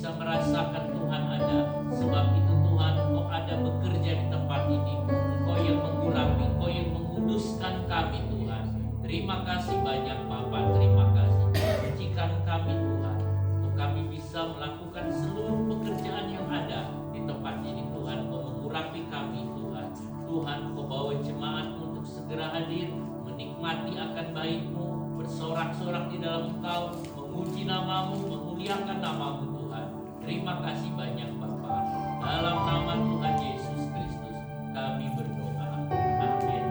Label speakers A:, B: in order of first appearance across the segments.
A: bisa merasakan Tuhan ada. Sebab itu Tuhan, Engkau ada bekerja di tempat ini. Engkau yang mengurapi, Engkau yang menguduskan kami Tuhan. Terima kasih banyak Bapa, terima kasih. Sucikan kami Tuhan, untuk kami bisa melakukan seluruh pekerjaan yang ada di tempat ini Tuhan. Engkau mengurapi kami Tuhan. Tuhan, Engkau bawa jemaat-Mu untuk segera hadir, menikmati akan bait-Mu, bersorak-sorak di dalam Engkau, memuji nama-Mu, memuliakan nama-Mu Tuhan. Terima kasih banyak Bapa. Dalam nama Tuhan Yesus Kristus kami berdoa. Amin.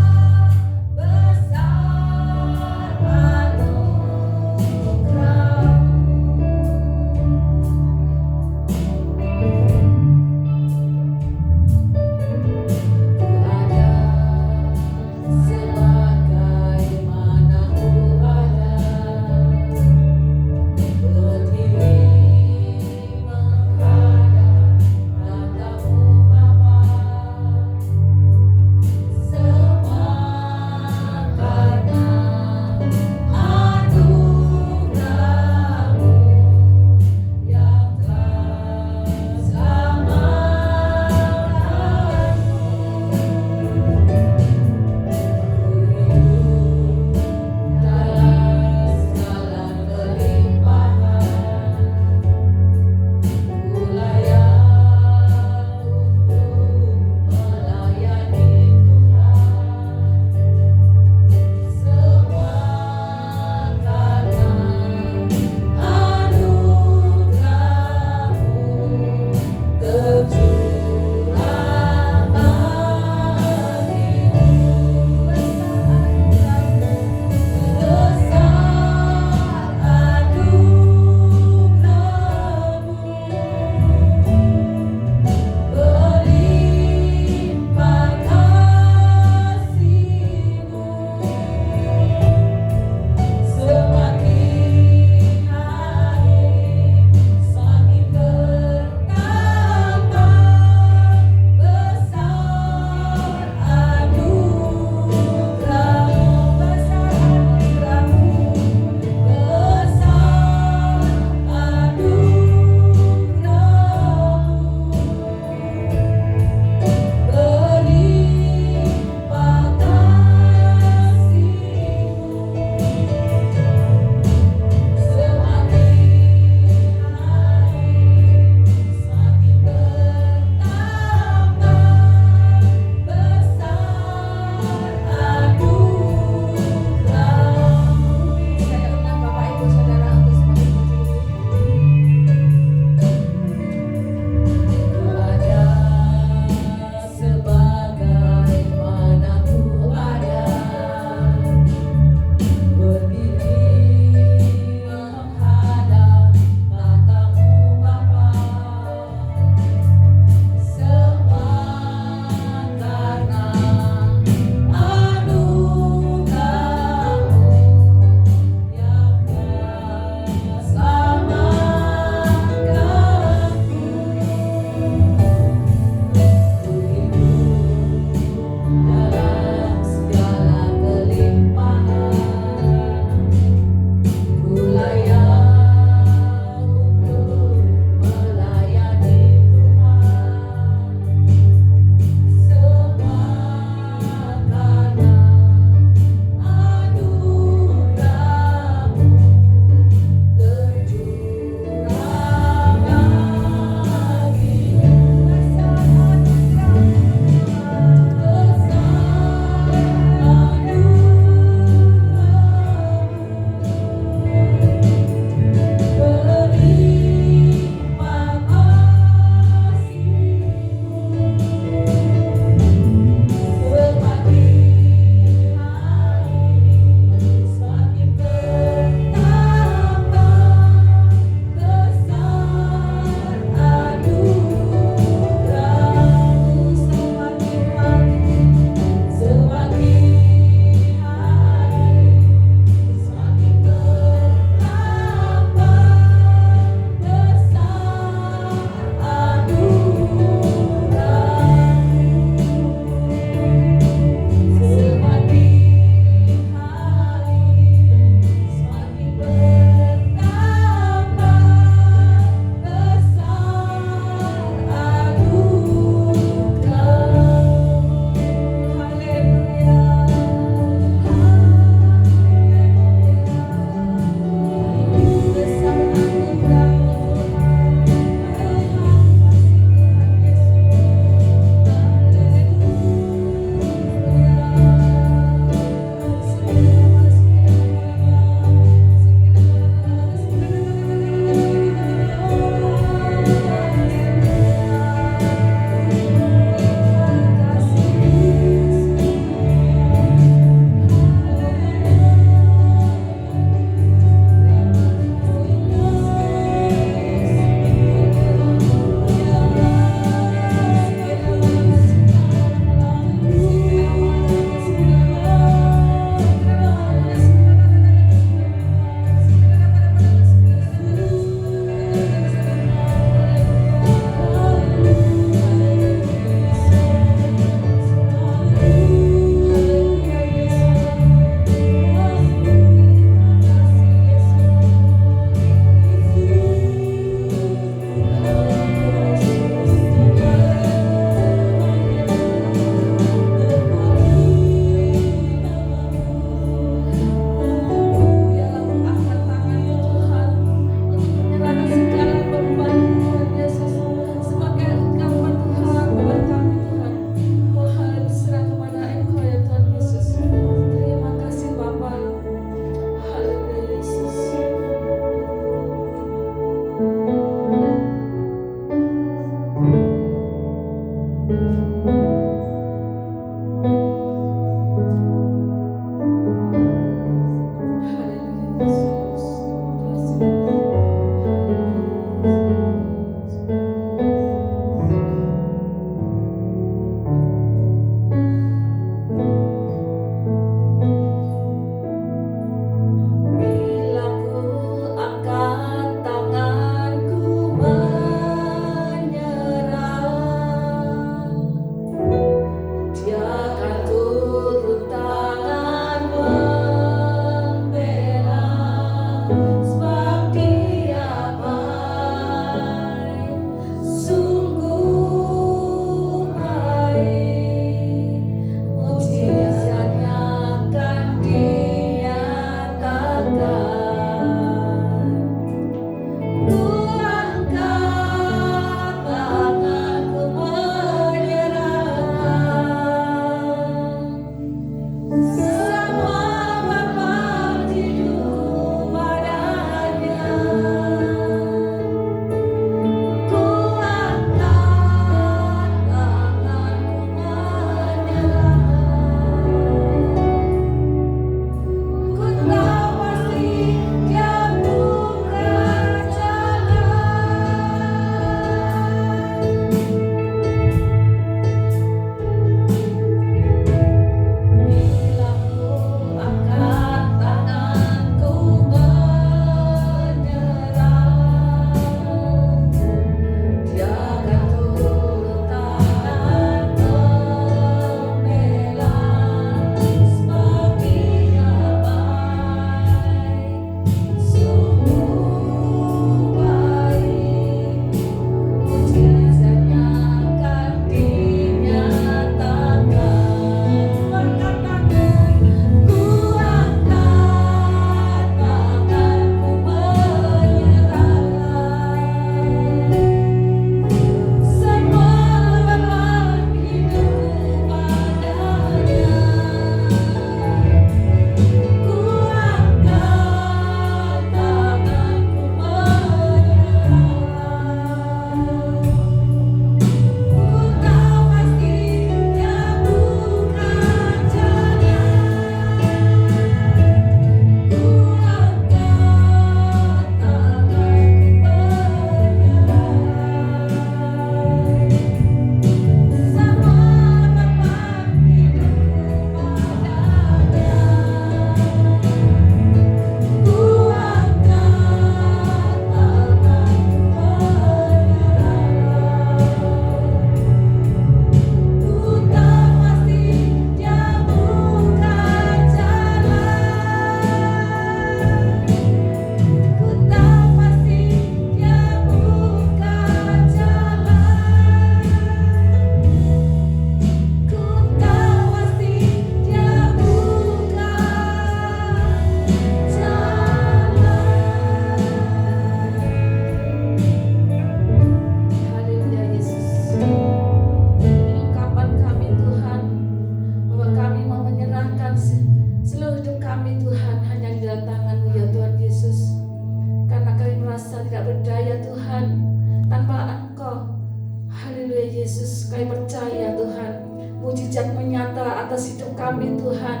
B: saudara atas hidup kami Tuhan.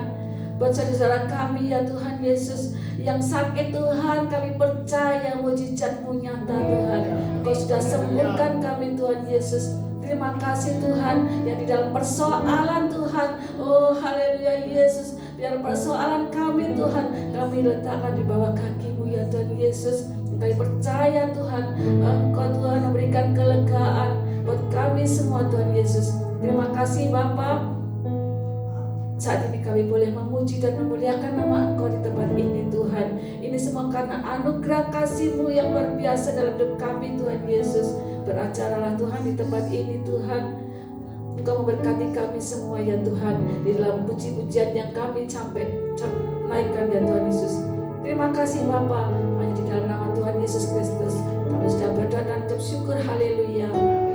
B: Buat saudara kami ya Tuhan Yesus yang sakit Tuhan, kami percaya mujizat-Mu nyata Tuhan. Engkau sudah sembuhkan kami Tuhan Yesus. Terima kasih Tuhan yang di dalam persoalan Tuhan. Oh haleluya Yesus. Biar persoalan kami Tuhan, kami letakkan di bawah kaki-Mu ya Tuhan Yesus. Kami percaya Tuhan, Engkau Tuhan memberikan kelegaan buat kami semua Tuhan Yesus. Terima kasih Bapa. Saat ini kami boleh memuji dan memuliakan nama Engkau di tempat ini Tuhan. Ini semua karena anugerah kasih-Mu yang luar biasa dalam hidup kami Tuhan Yesus. Beracaralah Tuhan di tempat ini Tuhan. Engkau memberkati kami semua ya Tuhan, di dalam puji-pujian yang kami sampai naikkan ya Tuhan Yesus. Terima kasih Bapa. Hanya di dalam nama Tuhan Yesus Kristus kami sudah berdoa dan bersyukur. Haleluya.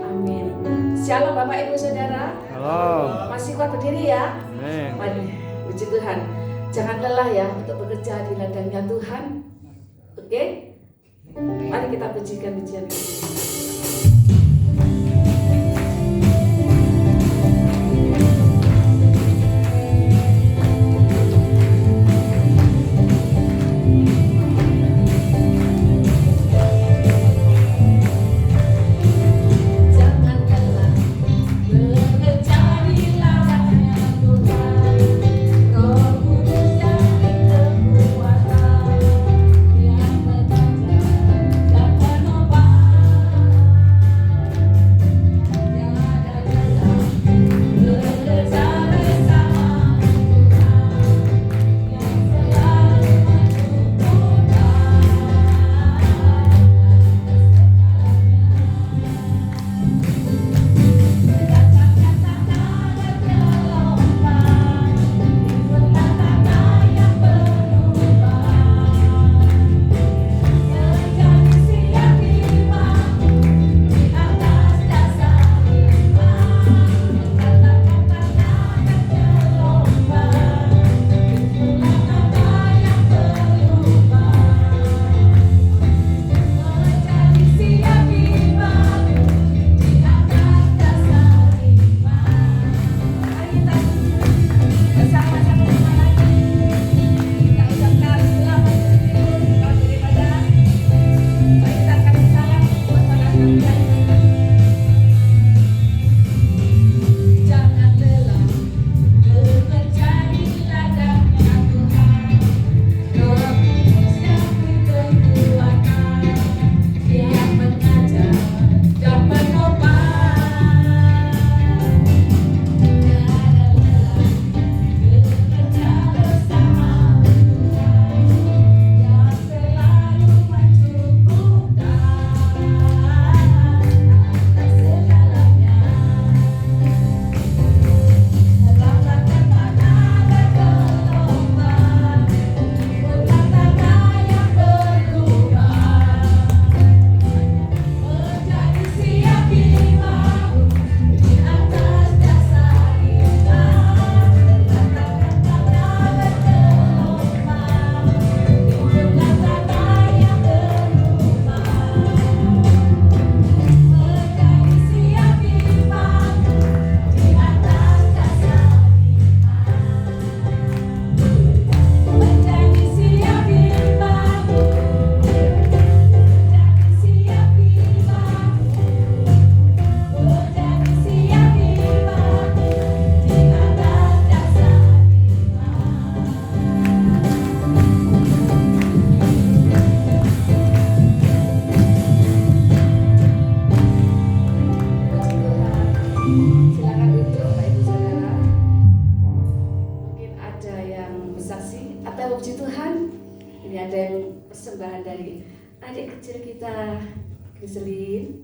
B: Amin. Shalom Bapak Ibu Saudara.
C: Halo.
B: Masih kuat berdiri ya?
C: Amin.
B: Mari, puji Tuhan. Jangan lelah ya untuk bekerja di ladangnya Tuhan. Oke? Mari kita pujikan pujian ini. Griselin.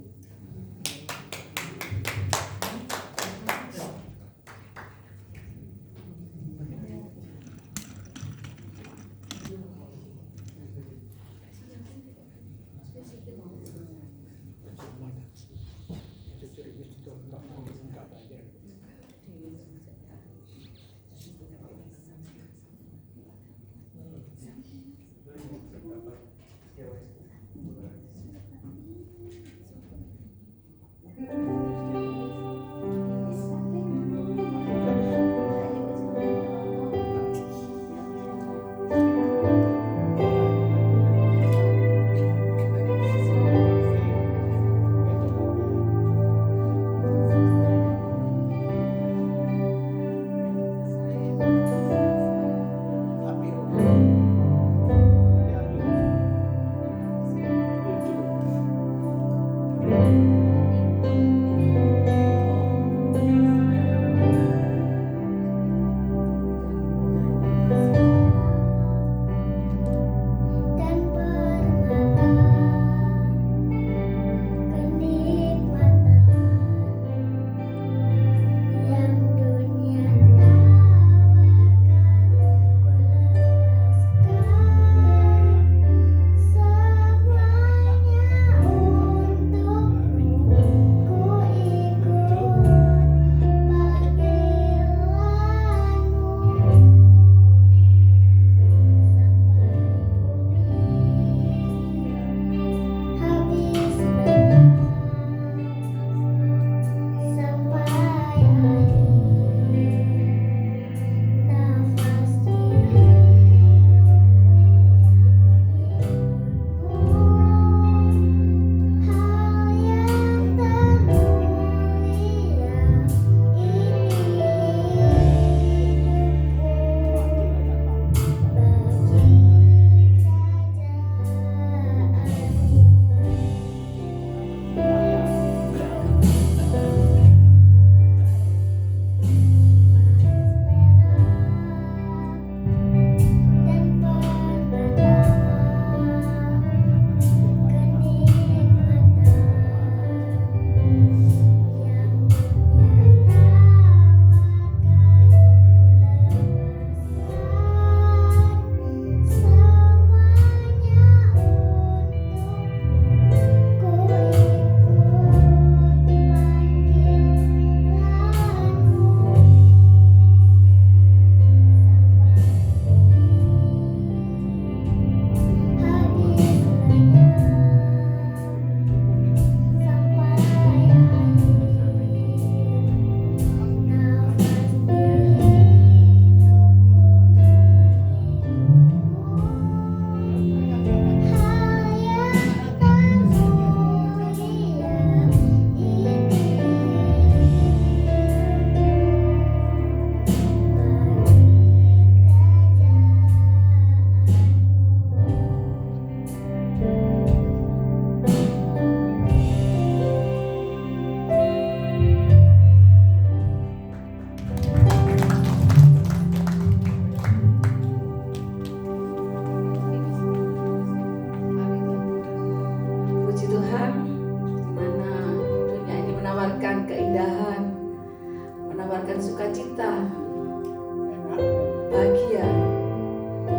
B: bahagia,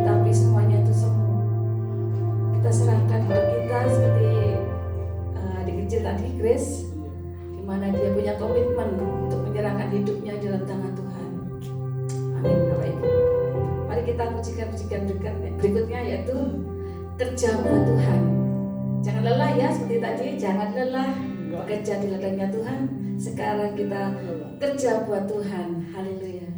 B: tapi semuanya itu semu. Kita serahkan hidup kita seperti adik kecil tadi Grace, di mana dia punya komitmen untuk menyerahkan hidupnya dalam tangan Tuhan. Amin Bapak Ibu. Mari kita pujikan berikutnya, yaitu kerja buat Tuhan. Jangan lelah ya, seperti tadi, jangan lelah bekerja di ladangnya Tuhan. Sekarang kita kerja buat Tuhan. Haleluya.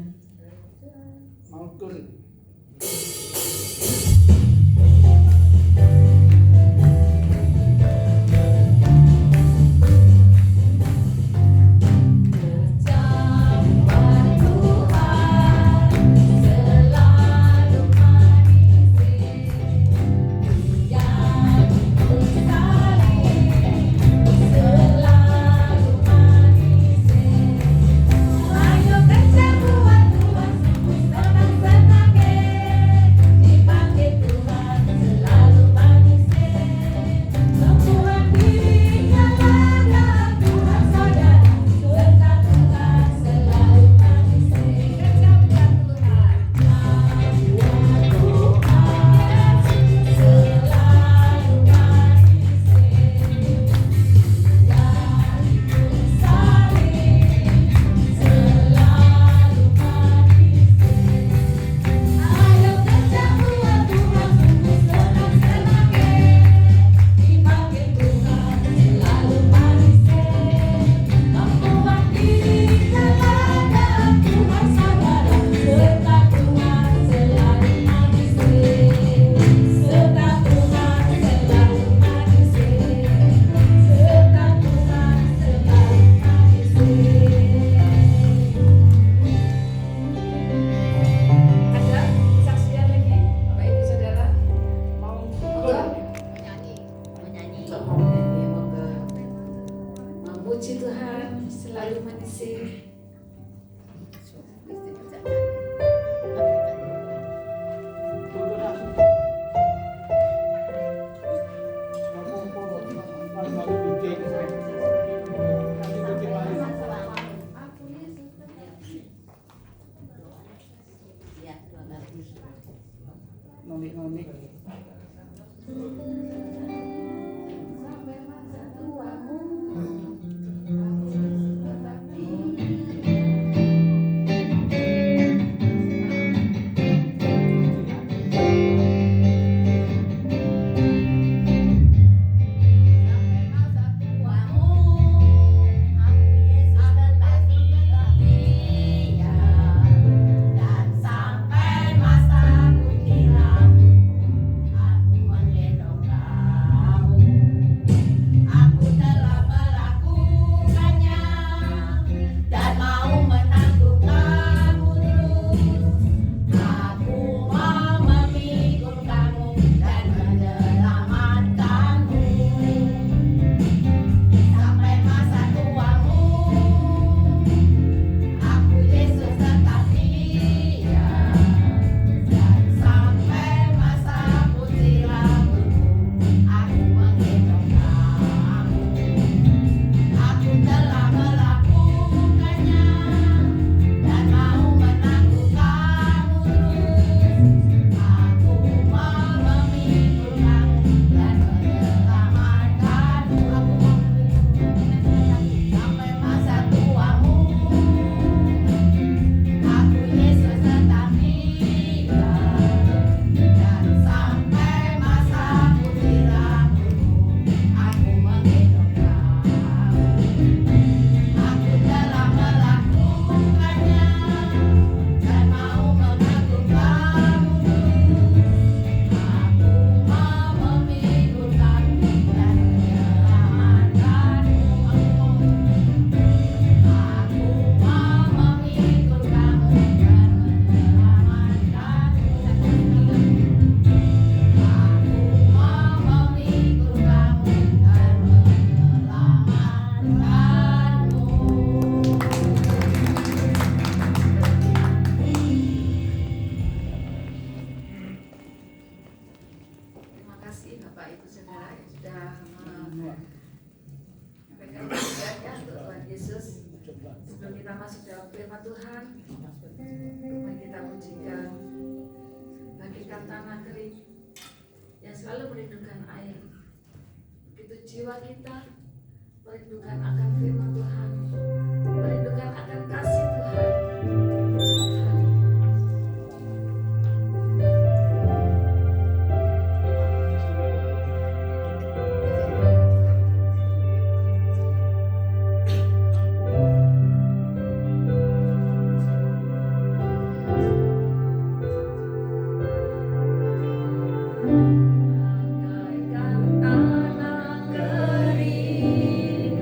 B: Puji Tuhan, selalu mengisi.
C: Nonik.
B: jiwa kita, merindukan akan firman Tuhan, merindukan akan kasih Tuhan. Bagaikan tanah kering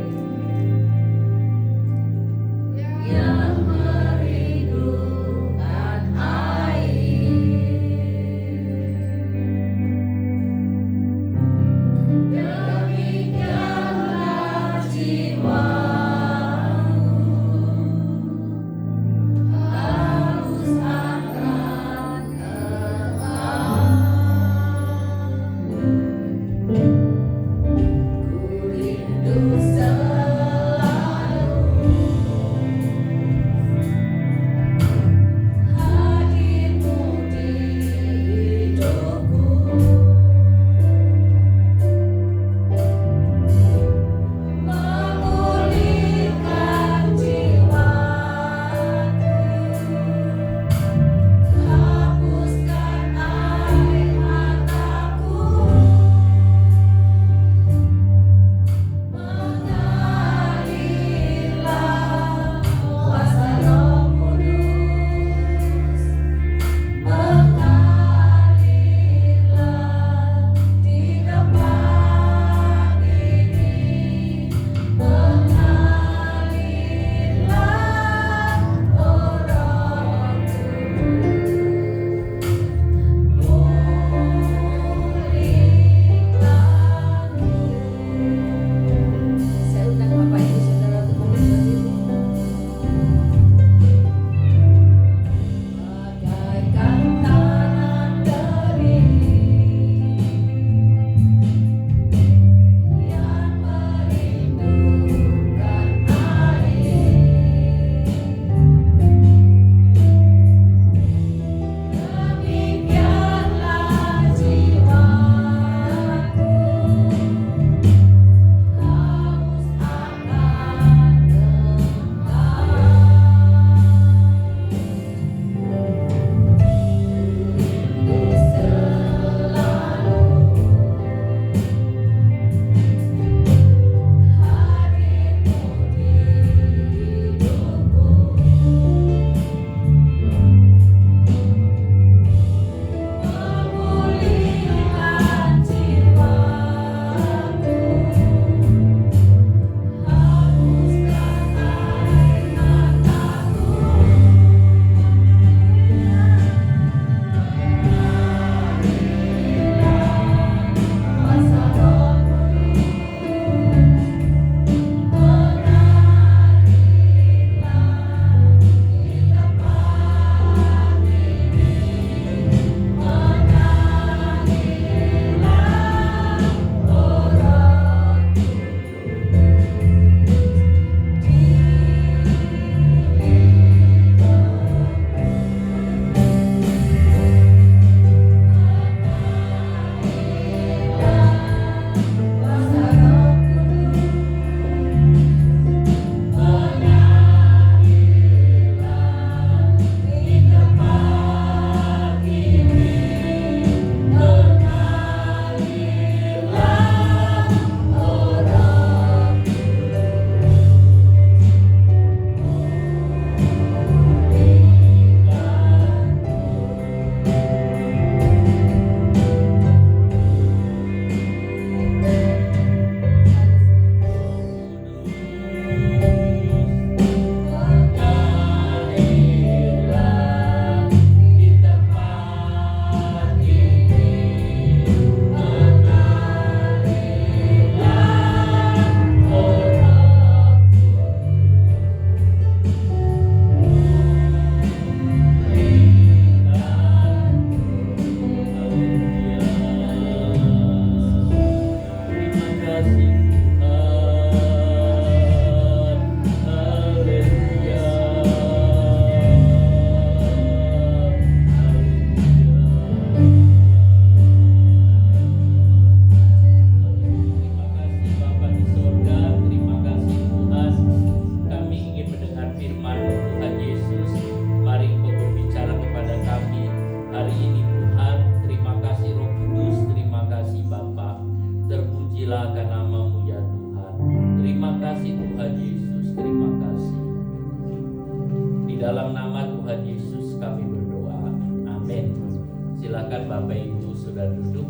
A: Bapak Ibu sudah duduk.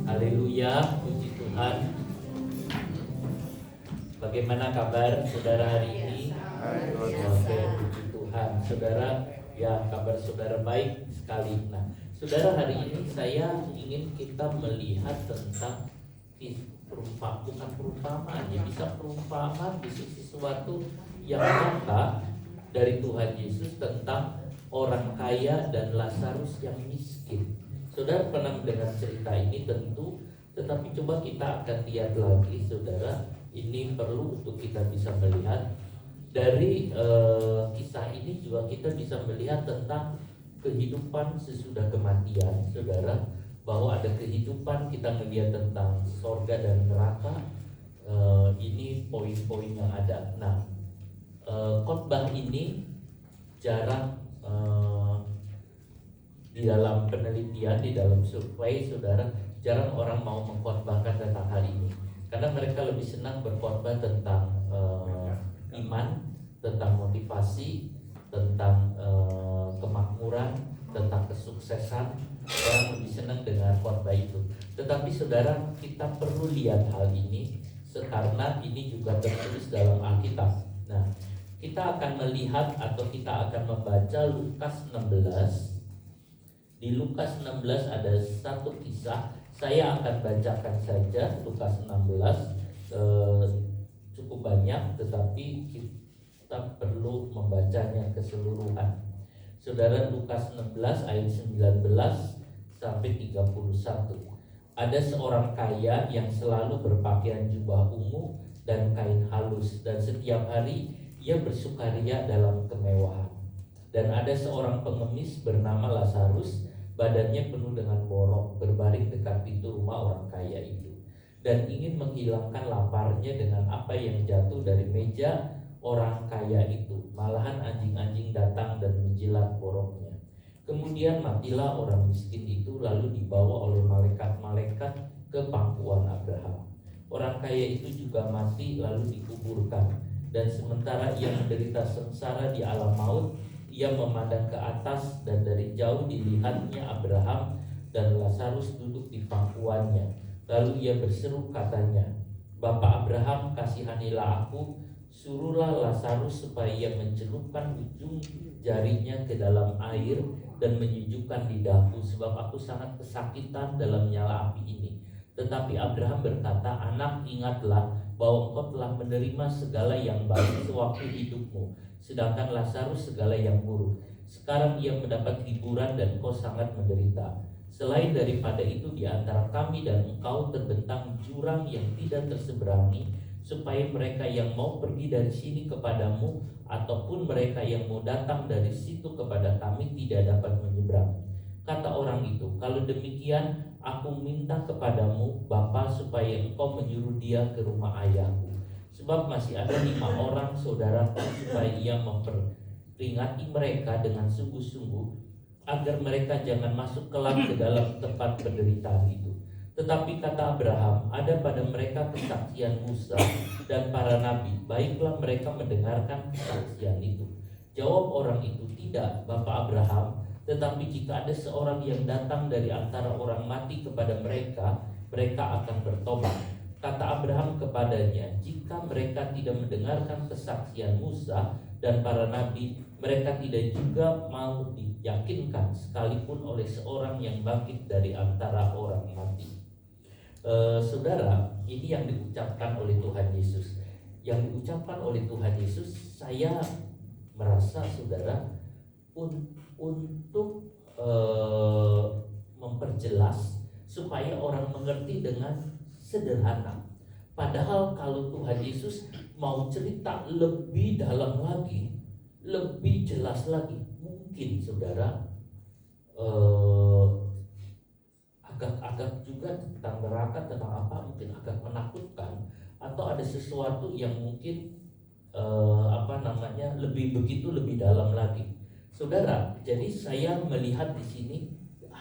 A: Haleluya, puji Tuhan. Bagaimana kabar saudara hari ini? Oke, puji Tuhan. Saudara, ya kabar saudara baik sekali. Nah, saudara, hari ini saya ingin kita melihat tentang bukan perumpamaan, ya bisa perumpamaan bisa sesuatu yang nyata dari Tuhan Yesus tentang orang kaya dan Lazarus yang miskin. Saudara pernah mendengar cerita ini tentu, tetapi coba kita akan lihat lagi, saudara. Ini perlu untuk kita bisa melihat dari kisah ini juga kita bisa melihat tentang kehidupan sesudah kematian, saudara. Bahwa ada kehidupan, kita melihat tentang sorga dan neraka. Ini poin-poin yang ada. Nah, khotbah ini jarang di dalam penelitian, di dalam survei, saudara, jarang orang mau mengkhotbahkan tentang hal ini, karena mereka lebih senang berkhotbah tentang iman, tentang motivasi, tentang kemakmuran, tentang kesuksesan. Orang lebih senang dengan khotbah itu. Tetapi saudara, kita perlu lihat hal ini karena ini juga tertulis dalam Alkitab. Nah, kita akan melihat atau kita akan membaca Lukas 16. Di Lukas 16 ada satu kisah. Saya akan bacakan saja Lukas 16. Cukup banyak, tetapi kita perlu membacanya keseluruhan. Saudara, Lukas 16 ayat 19 sampai 31. Ada seorang kaya yang selalu berpakaian jubah ungu dan kain halus, dan setiap hari ia bersukaria dalam kemewahan. Dan ada seorang pengemis bernama Lazarus, badannya penuh dengan borok, berbaring dekat pintu rumah orang kaya itu, dan ingin menghilangkan laparnya dengan apa yang jatuh dari meja orang kaya itu. Malahan anjing-anjing datang dan menjilat boroknya. Kemudian matilah orang miskin itu, lalu dibawa oleh malaikat-malaikat ke pangkuan Abraham. Orang kaya itu juga mati lalu dikuburkan. Dan sementara ia menderita sengsara di alam maut, ia memandang ke atas, dan dari jauh dilihatnya Abraham dan Lazarus duduk di pangkuannya. Lalu ia berseru katanya, "Bapa Abraham, kasihanilah aku, suruhlah Lazarus supaya ia mencelupkan ujung jarinya ke dalam air dan menyejukkan lidahku, sebab aku sangat kesakitan dalam nyala api ini." Tetapi Abraham berkata, "Anak, ingatlah bahwa engkau telah menerima segala yang baik sewaktu hidupmu, sedangkan Lazarus segala yang buruk. Sekarang ia mendapat hiburan dan engkau sangat menderita. Selain daripada itu, di antara kami dan engkau terbentang jurang yang tidak terseberangi, supaya mereka yang mau pergi dari sini kepadamu ataupun mereka yang mau datang dari situ kepada kami tidak dapat menyeberang." Kata orang itu, "Kalau demikian, aku minta kepadamu, Bapa, supaya engkau menyuruh dia ke rumah ayahku. Sebab masih ada 5 orang saudaraku, supaya ia memperingati mereka dengan sungguh-sungguh, agar mereka jangan masuk kelak ke dalam tempat penderitaan itu." Tetapi kata Abraham, "Ada pada mereka kesaksian Musa dan para nabi, baiklah mereka mendengarkan kesaksian itu." Jawab orang itu, "Tidak, Bapak Abraham, tetapi jika ada seorang yang datang dari antara orang mati kepada mereka, mereka akan bertobat." Kata Abraham kepadanya, "Jika mereka tidak mendengarkan kesaksian Musa dan para nabi, mereka tidak juga mau diyakinkan sekalipun oleh seorang yang bangkit dari antara orang mati." Saudara, ini yang diucapkan oleh Tuhan Yesus. Yang diucapkan oleh Tuhan Yesus, saya merasa, saudara, untuk memperjelas supaya orang mengerti dengan sederhana. Padahal kalau Tuhan Yesus mau cerita lebih dalam lagi, lebih jelas lagi, mungkin saudara agak-agak juga tentang neraka, tentang apa, mungkin agak menakutkan, atau ada sesuatu yang mungkin lebih begitu, lebih dalam lagi. Saudara, jadi saya melihat di sini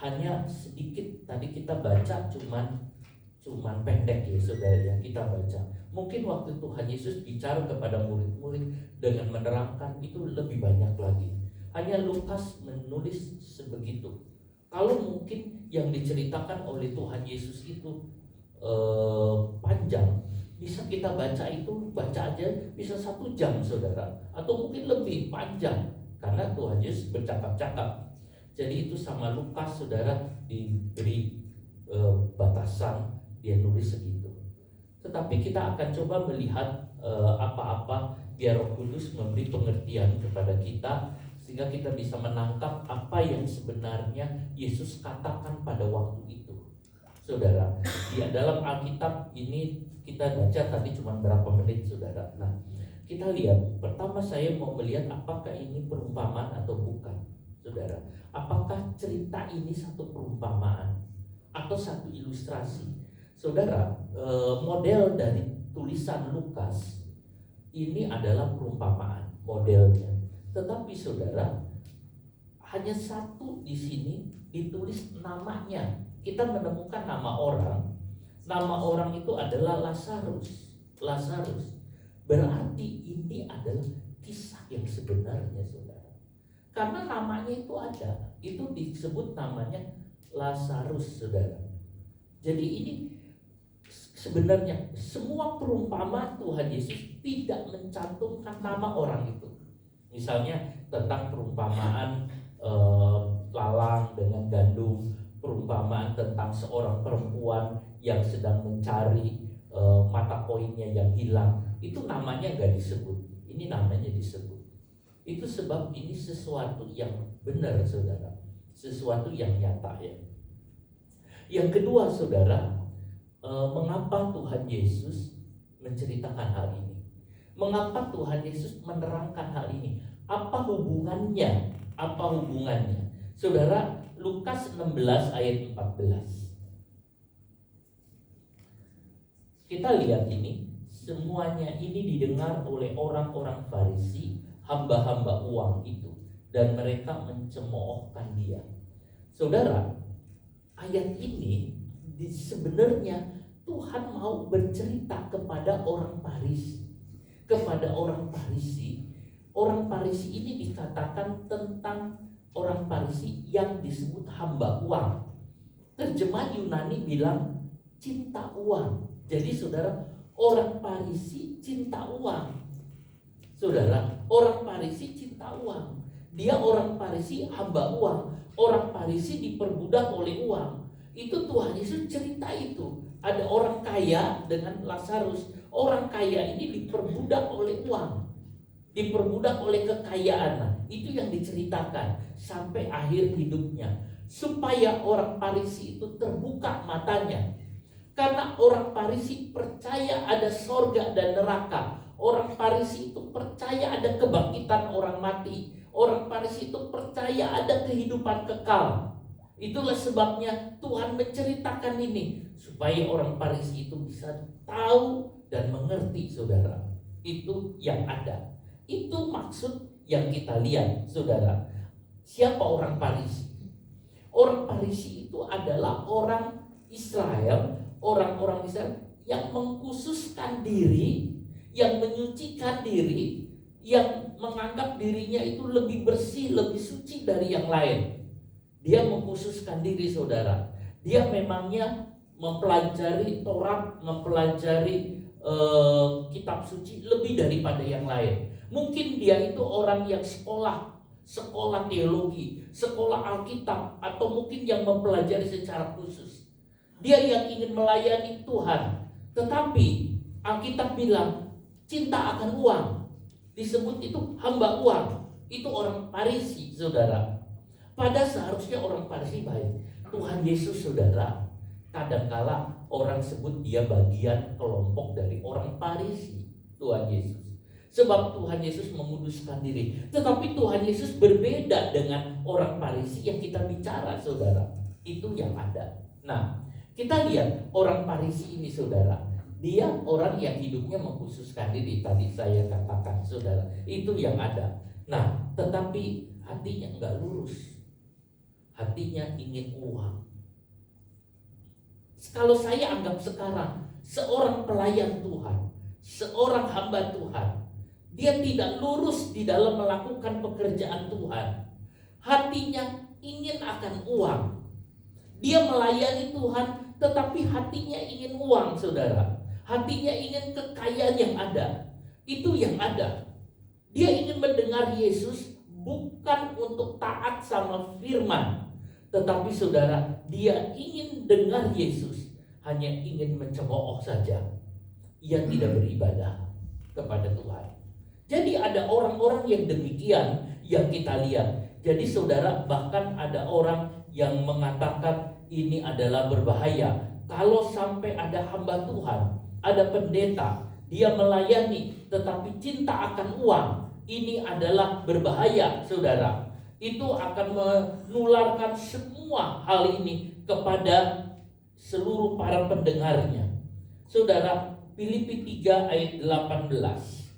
A: hanya sedikit. Tadi kita baca cuman pendek ya, saudara, yang kita baca. Mungkin waktu Tuhan Yesus bicara kepada murid-murid dengan menerangkan itu lebih banyak lagi. Hanya Lukas menulis sebegitu. Kalau mungkin yang diceritakan oleh Tuhan Yesus itu panjang, bisa kita baca aja bisa 1 jam saudara, atau mungkin lebih panjang karena Tuhan Yesus bercakap-cakap. Jadi itu sama Lukas saudara diberi batasan, dia nulis segitu. Tetapi kita akan coba melihat apa-apa biar Roh Kudus memberi pengertian kepada kita, sehingga kita bisa menangkap apa yang sebenarnya Yesus katakan pada waktu itu. Saudara, di dalam Alkitab ini kita baca tadi cuma berapa menit saudara. Nah, kita lihat, pertama saya mau melihat apakah ini perumpamaan atau bukan. Saudara, apakah cerita ini satu perumpamaan atau satu ilustrasi? Saudara, model dari tulisan Lukas ini adalah perumpamaan modelnya. Tetapi saudara, hanya satu di sini ditulis namanya. Kita menemukan nama orang. Nama orang itu adalah Lazarus. Berarti ini adalah kisah yang sebenarnya saudara. Karena namanya itu ada. Itu disebut namanya Lazarus saudara. Jadi ini sebenarnya semua perumpamaan Tuhan Yesus tidak mencantumkan nama orang itu. Misalnya tentang perumpamaan lalang dengan gandum, perumpamaan tentang seorang perempuan yang sedang mencari mata koinnya yang hilang, itu namanya nggak disebut. Ini namanya disebut. Itu sebab ini sesuatu yang benar saudara, sesuatu yang nyata ya. Yang kedua saudara, mengapa Tuhan Yesus menceritakan hal ini? Mengapa Tuhan Yesus menerangkan hal ini? Apa hubungannya? Saudara, Lukas 16 ayat 14. Kita lihat ini, semuanya ini didengar oleh orang-orang Farisi, hamba-hamba uang itu, dan mereka mencemoohkan dia. Saudara, ayat ini sebenarnya Tuhan mau bercerita kepada orang Farisi. Orang Farisi ini dikatakan tentang orang Farisi yang disebut hamba uang. Terjemah Yunani bilang cinta uang. Jadi saudara, orang Farisi cinta uang. Saudara, orang Farisi cinta uang. Dia orang Farisi hamba uang. Orang Farisi diperbudak oleh uang. Itu Tuhan Yesus cerita itu. Ada orang kaya dengan Lazarus. Orang kaya ini diperbudak oleh uang, diperbudak oleh kekayaan. Itu yang diceritakan sampai akhir hidupnya, supaya orang Farisi itu terbuka matanya. Karena orang Farisi percaya ada sorga dan neraka. Orang Farisi itu percaya ada kebangkitan orang mati. Orang Farisi itu percaya ada kehidupan kekal. Itulah sebabnya Tuhan menceritakan ini, supaya orang Farisi itu bisa tahu dan mengerti saudara. Itu yang ada. Itu maksud yang kita lihat saudara. Siapa orang Farisi? Orang Farisi itu adalah orang Israel, orang-orang Israel yang mengkhususkan diri, yang menyucikan diri, yang menganggap dirinya itu lebih bersih, lebih suci dari yang lain. Dia mengkhususkan diri saudara. Dia memangnya mempelajari Taurat, mempelajari kitab suci lebih daripada yang lain. Mungkin dia itu orang yang sekolah teologi, sekolah Alkitab, atau mungkin yang mempelajari secara khusus. Dia yang ingin melayani Tuhan. Tetapi Alkitab bilang cinta akan uang. Disebut itu hamba uang. Itu orang Farisi saudara. Pada seharusnya orang Farisi baik. Tuhan Yesus saudara, kadangkala orang sebut dia bagian kelompok dari orang Farisi. Tuhan Yesus, sebab Tuhan Yesus menguduskan diri. Tetapi Tuhan Yesus berbeda dengan orang Farisi yang kita bicara saudara. Itu yang ada. Nah, kita lihat orang Farisi ini saudara. Dia orang yang hidupnya mengkhususkan diri. Tadi saya katakan saudara, itu yang ada. Nah, tetapi hatinya enggak lurus. Hatinya ingin uang. Kalau saya anggap sekarang seorang pelayan Tuhan, seorang hamba Tuhan, dia tidak lurus di dalam melakukan pekerjaan Tuhan. Hatinya ingin akan uang. Dia melayani Tuhan, tetapi hatinya ingin uang, saudara. Hatinya ingin kekayaan yang ada. Itu yang ada. Dia ingin mendengar Yesus bukan untuk taat sama firman, tetapi saudara, dia ingin dengar Yesus, hanya ingin mencemooh saja. Ia tidak beribadah kepada Tuhan. Jadi ada orang-orang yang demikian yang kita lihat. Jadi saudara, bahkan ada orang yang mengatakan ini adalah berbahaya. Kalau sampai ada hamba Tuhan, ada pendeta, dia melayani tetapi cinta akan uang, ini adalah berbahaya, saudara. Itu akan menularkan semua hal ini kepada seluruh para pendengarnya. Saudara, Filipi 3 ayat 18.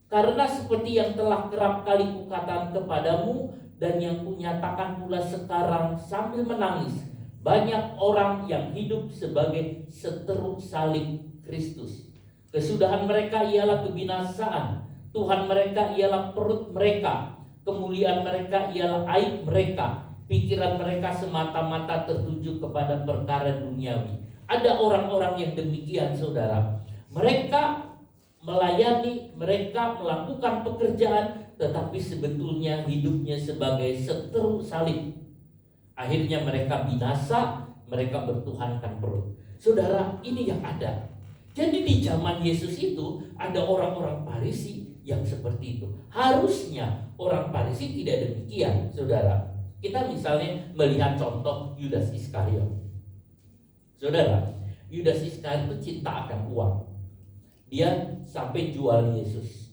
A: Karena seperti yang telah kerap kali kukatakan kepadamu dan yang kunyatakan pula sekarang sambil menangis, banyak orang yang hidup sebagai seteruk salib Kristus. Kesudahan mereka ialah kebinasaan, Tuhan mereka ialah perut mereka, kemuliaan mereka ialah aib mereka, pikiran mereka semata-mata tertuju kepada perkara duniawi. Ada orang-orang yang demikian, saudara. Mereka melayani, mereka melakukan pekerjaan, tetapi sebetulnya hidupnya sebagai seteruk salib. Akhirnya mereka binasa, mereka bertuhankan perut. Saudara, ini yang ada. Jadi di zaman Yesus itu ada orang-orang Farisi yang seperti itu. Harusnya orang Farisi tidak demikian, saudara. Kita misalnya melihat contoh Yudas Iskariot. Saudara, Yudas Iskariot itu cinta akan uang. Dia sampai jual Yesus.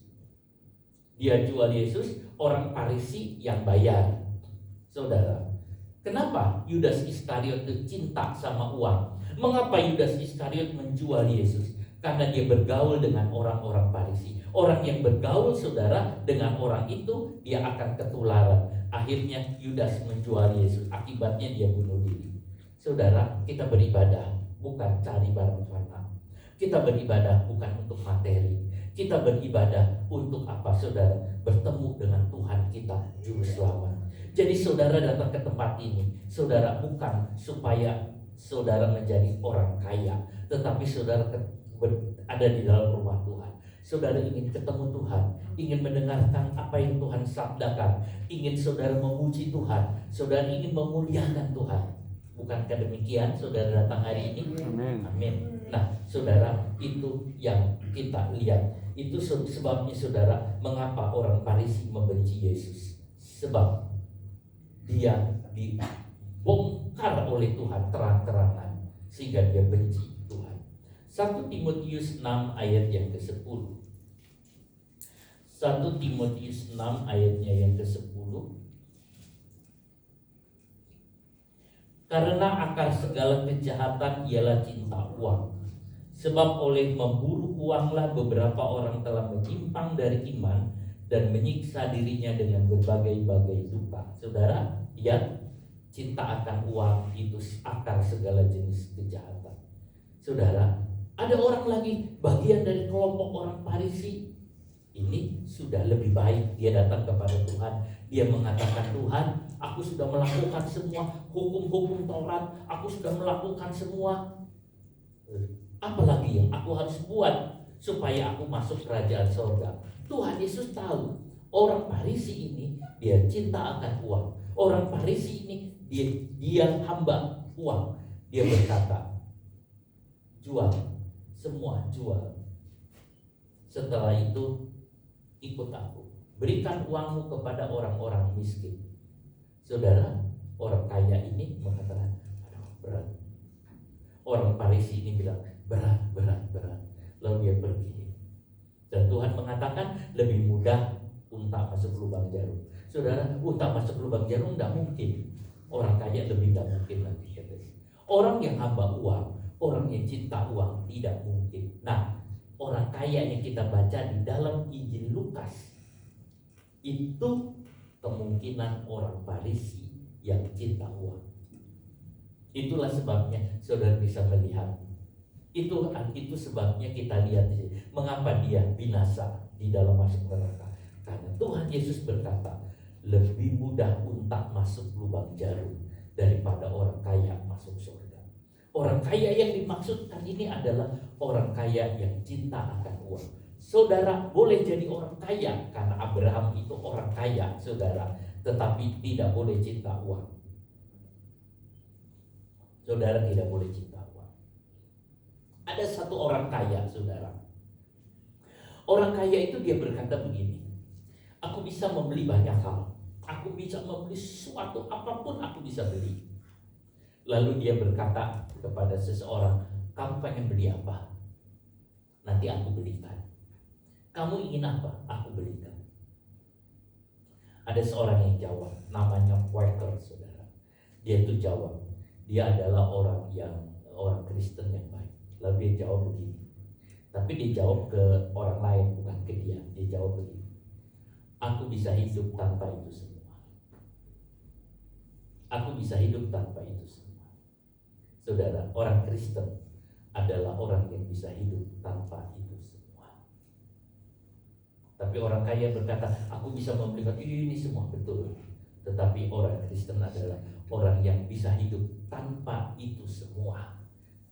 A: Dia jual Yesus, orang Farisi yang bayar. Saudara, kenapa Yudas Iskariot itu cinta sama uang? Mengapa Yudas Iskariot menjual Yesus? Karena dia bergaul dengan orang-orang Farisi. Orang yang bergaul, saudara, dengan orang itu, dia akan ketularan. Akhirnya Yudas menjual Yesus. Akibatnya dia bunuh diri. Saudara, kita beribadah bukan cari barang fana. Kita beribadah bukan untuk materi. Kita beribadah untuk apa, saudara? Bertemu dengan Tuhan kita, Juru Selamat. Jadi saudara datang ke tempat ini, saudara, bukan supaya saudara menjadi orang kaya, tetapi saudara ada di dalam rumah Tuhan. Saudara ingin ketemu Tuhan, ingin mendengarkan apa yang Tuhan sabdakan, ingin saudara memuji Tuhan, saudara ingin memuliakan Tuhan. Bukankah demikian saudara datang hari ini?
C: Amin.
A: Amin. Nah, saudara, itu yang kita lihat. Itu sebabnya, saudara, mengapa orang Farisi membenci Yesus. Sebab dia dibongkar oleh Tuhan terang-terangan sehingga dia benci Tuhan. 1 Timotius 6 ayat yang ke-10. 1 Timotius 6 ayatnya yang ke-10. Karena akar segala kejahatan ialah cinta uang. Sebab oleh memburu uanglah beberapa orang telah menyimpang dari iman dan menyiksa dirinya dengan berbagai-bagai duka. Saudara, ya, cinta akan uang itu akar segala jenis kejahatan. Saudara, ada orang lagi bagian dari kelompok orang Farisi. Ini sudah lebih baik, dia datang kepada Tuhan. Dia mengatakan, Tuhan, aku sudah melakukan semua hukum-hukum Taurat, aku sudah melakukan semua. Apalagi yang aku harus buat supaya aku masuk kerajaan surga? Tuhan Yesus tahu orang Farisi ini dia cinta akan uang. Orang Farisi ini dia hamba uang. Dia berkata, jual, semua jual. Setelah itu ikut aku. Berikan uangmu kepada orang-orang miskin. Saudara, orang kaya ini mengatakan, aduh berat. Orang Farisi ini bilang, berat. Lalu dia pergi. Dan Tuhan mengatakan lebih mudah unta masuk lubang jarum. Saudara, unta masuk lubang jarum tidak mungkin. Orang kaya lebih tidak mungkin lagi. Orang yang hamba uang, orang yang cinta uang tidak mungkin. Nah, orang kaya yang kita baca di dalam Injil Lukas itu kemungkinan orang Farisi yang cinta uang. Itulah sebabnya saudara bisa melihat. Itu sebabnya kita lihat di sini. Mengapa dia binasa di dalam masuk neraka? Karena Tuhan Yesus berkata,
C: lebih mudah unta masuk lubang jarum daripada orang kaya masuk surga. Orang kaya yang dimaksudkan ini adalah orang kaya yang cinta akan uang. Saudara boleh jadi orang kaya karena Abraham itu orang kaya, saudara, tetapi tidak boleh cinta uang. Saudara tidak boleh cinta uang. Ada satu orang kaya, saudara. Orang kaya itu dia berkata begini, aku bisa membeli banyak hal, aku bisa membeli sesuatu apapun aku bisa beli. Lalu dia berkata kepada seseorang, kamu pengen beli apa? Nanti aku belikan. Kamu ingin apa? Aku belikan. Ada seorang yang jawab, namanya Quaker, saudara. Dia itu jawab, dia adalah orang Kristen yang baik. Lalu dia jawab begini, tapi dia jawab ke orang lain, bukan ke dia. Dia jawab begini, aku bisa hidup tanpa itu semua. Aku bisa hidup tanpa itu semua. Saudara, orang Kristen adalah orang yang bisa hidup tanpa itu semua. Tapi orang kaya berkata, aku bisa memberikan ini semua, betul. Tetapi orang Kristen adalah orang yang bisa hidup tanpa itu semua.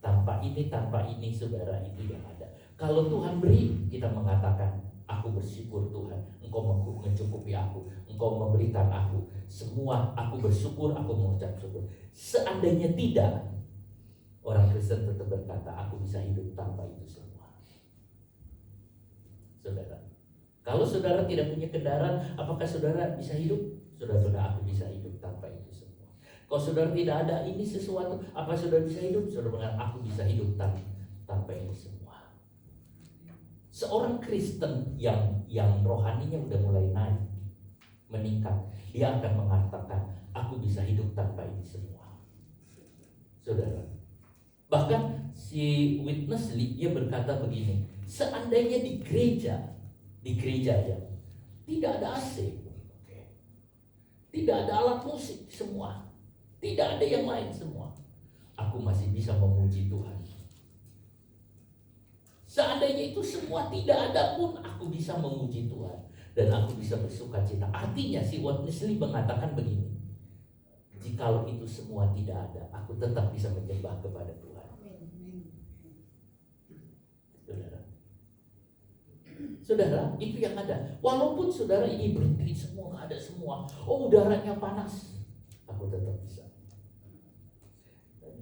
C: Tanpa ini, saudara, itu yang ada. Kalau Tuhan beri, kita mengatakan, aku bersyukur Tuhan, Engkau mencukupi aku, Engkau memberikan aku semua, aku bersyukur, aku mengucap syukur. Seandainya tidak, orang Kristen tetap berkata, aku bisa hidup tanpa itu semua. Saudara, kalau saudara tidak punya kendaraan, apakah saudara bisa hidup? Saudara, aku bisa hidup tanpa itu semua. Kalau saudara tidak ada ini sesuatu, apa saudara bisa hidup? Saudara mengatakan, aku bisa hidup tanpa ini semua. Seorang Kristen yang rohaninya udah mulai naik, meningkat, dia akan mengatakan, aku bisa hidup tanpa ini semua. Saudara, bahkan si witness Lee, dia berkata begini, seandainya di gereja ya, tidak ada AC, tidak ada alat musik semua, tidak ada yang lain semua, aku masih bisa memuji Tuhan. Seandainya itu semua tidak ada pun, aku bisa memuji Tuhan dan aku bisa bersuka cita. Artinya si witness Lee mengatakan begini, jikalau itu semua tidak ada, aku tetap bisa menyembah kepada Tuhan. Saudara, itu yang ada. Walaupun saudara ini berhenti semua, nggak ada semua, udaranya panas, aku tetap bisa.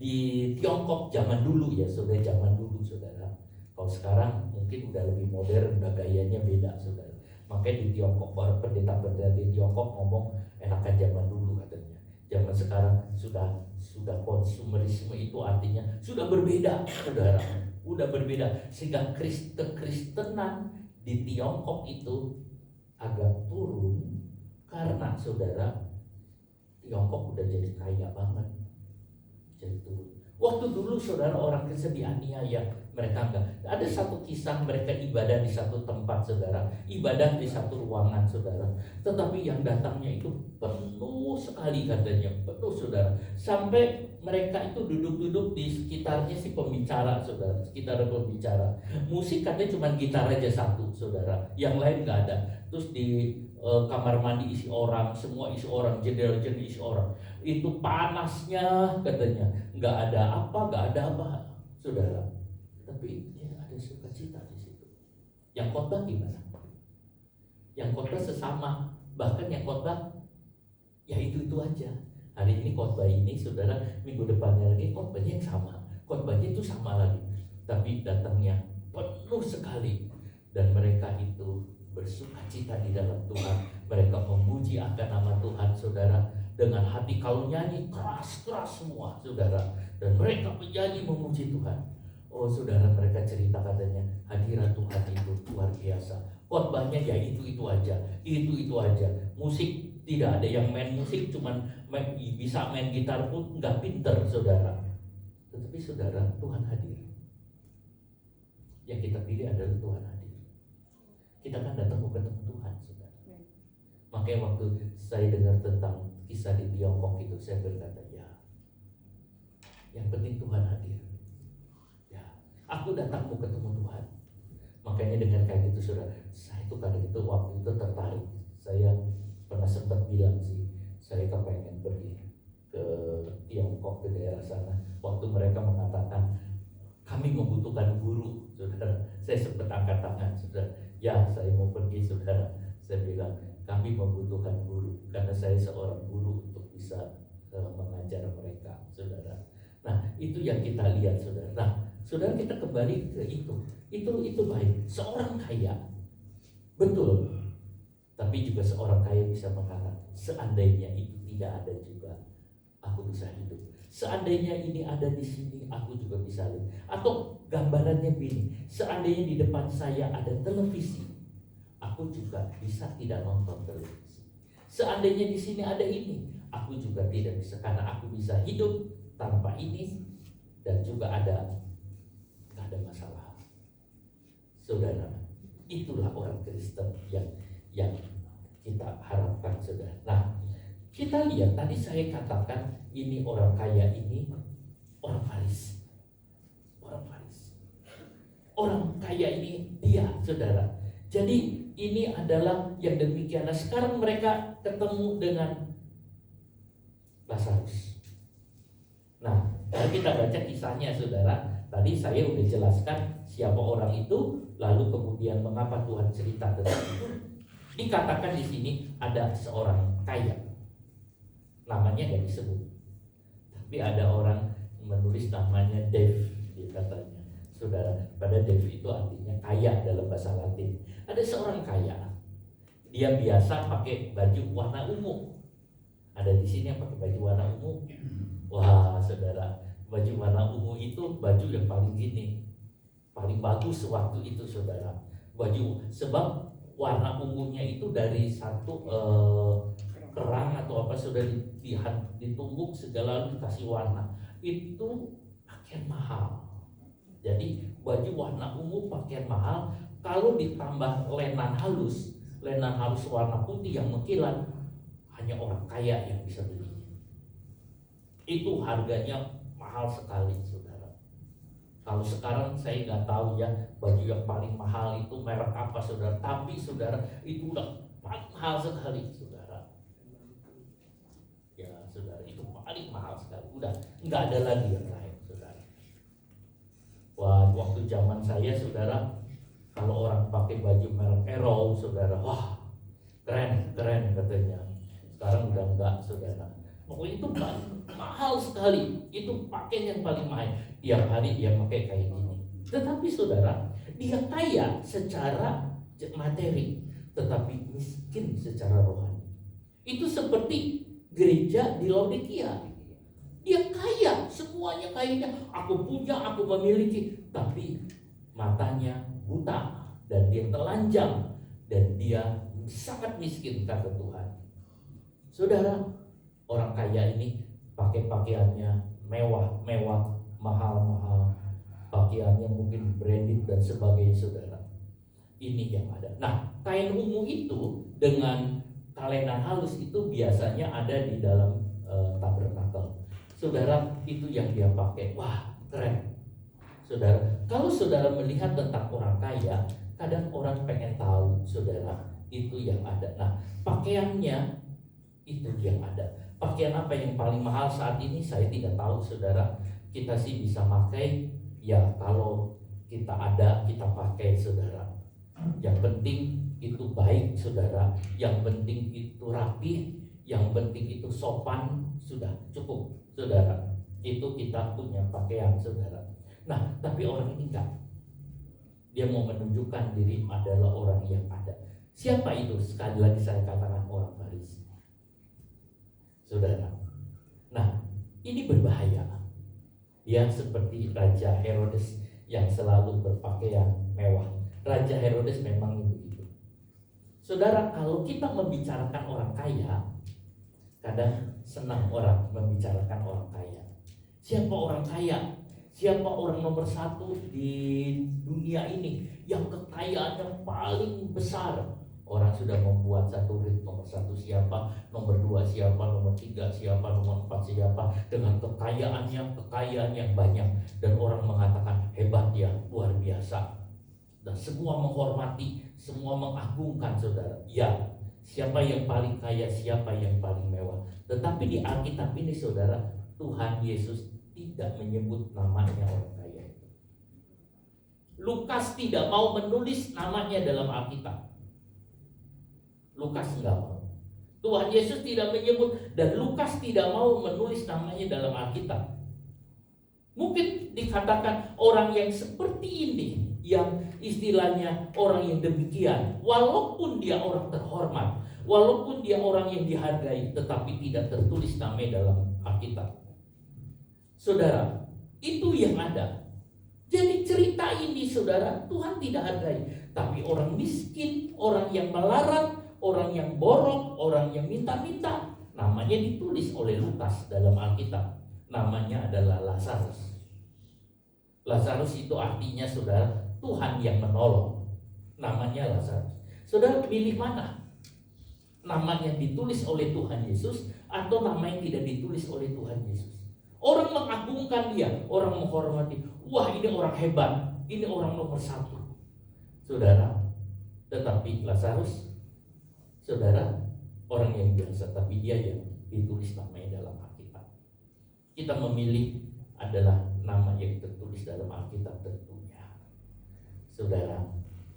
C: Di Tiongkok zaman dulu ya, saudara. Kalau sekarang mungkin udah lebih modern, udah gayanya beda, saudara. Makanya di Tiongkok, pendeta-pendeta di Tiongkok ngomong enakan zaman dulu katanya. Zaman sekarang sudah konsumerisme, itu artinya sudah berbeda, saudara. Udah berbeda, sehingga kekristenan di Tiongkok itu agak turun karena saudara, Tiongkok udah jadi kaya banget, jadi turun. Waktu dulu saudara, orang Kristen dianiaya, mereka enggak. Ada satu kisah, mereka ibadah di satu tempat, saudara, ibadah di satu ruangan, saudara, tetapi yang datangnya itu penuh sekali katanya, penuh, saudara, sampai mereka itu duduk-duduk di sekitarnya si pembicara, saudara, sekitar pembicara. Musik katanya cuma gitar aja satu, saudara, yang lain nggak ada. Terus di kamar mandi isi orang, semua isi orang, jendela isi orang. Itu panasnya katanya, nggak ada apa, saudara. Tapi ya ada sukacita di situ. Yang khotbah gimana? Yang khotbah sesama, bahkan yang khotbah ya itu aja. Hari ini khotbah ini, saudara, minggu depannya lagi khotbahnya yang sama, khotbahnya itu sama lagi, tapi datangnya penuh sekali, dan mereka itu bersukacita di dalam Tuhan. Mereka memuji akan nama Tuhan, saudara, dengan hati. Kalau nyanyi keras-keras semua, saudara, dan mereka menyanyi memuji Tuhan. Oh saudara, mereka cerita katanya hadirat Tuhan itu luar biasa. Khotbahnya ya itu aja, itu aja. Musik tidak ada yang main musik, cuman bisa main gitar pun nggak pinter, saudara. Tetapi saudara, Tuhan hadir. Yang kita pilih adalah Tuhan hadir. Kita kan datang mau ketemu Tuhan, saudara. Makanya waktu saya dengar tentang kisah di Tiongkok itu, saya berkata, ya, yang penting Tuhan hadir. Ya, aku datang mau ketemu Tuhan. Makanya dengan kayak gitu, saudara, saya itu kadang itu waktu itu tertarik. Saya pernah sempat bilang sih, saya kepengen pergi ke Tiongkok, ke daerah sana. Waktu mereka mengatakan kami membutuhkan guru, saudara, saya sempat angkat tangan, saudara. Ya, saya mau pergi, saudara. Saya bilang kami membutuhkan guru karena saya seorang guru untuk bisa mengajar mereka, saudara. Nah, itu yang kita lihat, saudara. Nah, saudara, kita kembali ke itu baik. Seorang kaya, betul. Tapi juga seorang kaya bisa mengatakan, seandainya itu tidak ada juga, aku bisa hidup. Seandainya ini ada di sini, aku juga bisa lihat. Atau gambarannya begini, seandainya di depan saya ada televisi, aku juga bisa tidak nonton televisi. Seandainya di sini ada ini, aku juga tidak bisa, karena aku bisa hidup tanpa ini, dan juga nggak ada masalah. Saudara, itulah orang Kristen yang kita harapkan, saudara. Nah, kita lihat tadi saya katakan ini orang kaya, ini orang Farisi. Orang kaya ini dia, saudara. Jadi ini adalah yang demikian. Nah, sekarang mereka ketemu dengan Lazarus. Nah, kalau kita baca kisahnya, saudara, tadi saya udah jelaskan siapa orang itu, lalu kemudian mengapa Tuhan cerita tentang itu. Dikatakan di sini ada seorang kaya, namanya nggak disebut, tapi ada orang menulis namanya Dave, dia katanya, saudara. Pada Dave itu artinya kaya dalam bahasa Latin. Ada seorang kaya, dia biasa pakai baju warna ungu. Ada di sini yang pakai baju warna ungu. Wah, saudara, baju warna ungu itu baju yang paling bagus waktu itu, saudara. Baju, sebab warna ungunya itu dari satu kerang atau apa, sudah ditumbuk segala lalu dikasih warna. Itu pakaian mahal. Jadi baju warna ungu pakaian mahal. Kalau ditambah lenan halus warna putih yang mengkilat, hanya orang kaya yang bisa beli. Itu harganya mahal sekali, saudara. Kalau sekarang saya nggak tahu ya baju yang paling mahal itu merek apa, saudara. Tapi saudara, itu udah paling mahal sekali, saudara. Ya, saudara, itu paling mahal sekali. Udah nggak ada lagi yang lain, saudara. Wah, waktu zaman saya, saudara, kalau orang pakai baju merek Arrow, saudara, wah, keren katanya. Sekarang udah enggak, saudara. Pokoknya itu mahal sekali. Itu pakaian yang paling mahal. Tiap hari dia pakai kayak gini. Tetapi saudara, dia kaya secara materi, tetapi miskin secara rohani. Itu seperti gereja di Laodikia. Dia kaya, semuanya kayanya. Aku punya, aku memiliki. Tapi matanya buta dan dia telanjang dan dia sangat miskin kata Tuhan. Saudara, orang kaya ini pakai pakaiannya mewah, mahal, pakaiannya mungkin branded dan sebagainya, saudara. Ini yang ada. Nah, kain ungu itu dengan kalenan halus itu biasanya ada di dalam tabernakel. Saudara, itu yang dia pakai. Wah, keren. Saudara, kalau saudara melihat tentang orang kaya, kadang orang pengen tahu, saudara, itu yang ada. Nah, pakaiannya itu yang ada. Pakaian apa yang paling mahal saat ini saya tidak tahu, saudara. Kita sih bisa pakai, ya kalau kita ada kita pakai, saudara. Yang penting itu baik, saudara. Yang penting itu rapi, yang penting itu sopan, sudah cukup, saudara. Itu kita punya pakaian, saudara. Nah, tapi orang ini enggak. Dia mau menunjukkan diri adalah orang yang ada. Siapa itu? Sekali lagi saya katakan orang Farisi, saudara. Nah, ini berbahaya. Dia seperti Raja Herodes yang selalu berpakaian mewah. Raja Herodes memang begitu. Saudara, kalau kita membicarakan orang kaya, kadang senang orang membicarakan orang kaya. Siapa orang kaya? Siapa orang nomor satu di dunia ini yang kekayaannya paling besar? Orang sudah membuat satu rit, nomor satu siapa, nomor dua siapa, nomor tiga siapa, nomor empat siapa, dengan kekayaan yang banyak. Dan orang mengatakan hebat ya, luar biasa. Dan semua menghormati, semua mengagungkan, saudara. Ya, siapa yang paling kaya, siapa yang paling mewah. Tetapi di Alkitab ini saudara, Tuhan Yesus tidak menyebut namanya orang kaya. Lukas tidak mau menulis namanya dalam Alkitab. Lukas nggak mau. Tuhan Yesus tidak menyebut, dan Lukas tidak mau menulis namanya dalam Alkitab. Mungkin dikatakan orang yang seperti ini, yang istilahnya orang yang demikian, walaupun dia orang terhormat, walaupun dia orang yang dihargai, tetapi tidak tertulis namanya dalam Alkitab. Saudara, itu yang ada. Jadi cerita ini saudara, Tuhan tidak hargai. Tapi orang miskin, orang yang melarat, orang yang borok, orang yang minta-minta, namanya ditulis oleh Lukas dalam Alkitab. Namanya adalah Lazarus. Lazarus itu artinya saudara, Tuhan yang menolong. Namanya Lazarus. Saudara pilih mana? Nama yang ditulis oleh Tuhan Yesus atau nama yang tidak ditulis oleh Tuhan Yesus? Orang mengagungkan dia, orang menghormati. Wah, ini orang hebat, ini orang nomor 1. Saudara, tetapi Lazarus, saudara, orang yang biasa, tapi dia yang ditulis namanya dalam Alkitab. Kita memilih adalah nama yang tertulis dalam Alkitab tentunya. Saudara,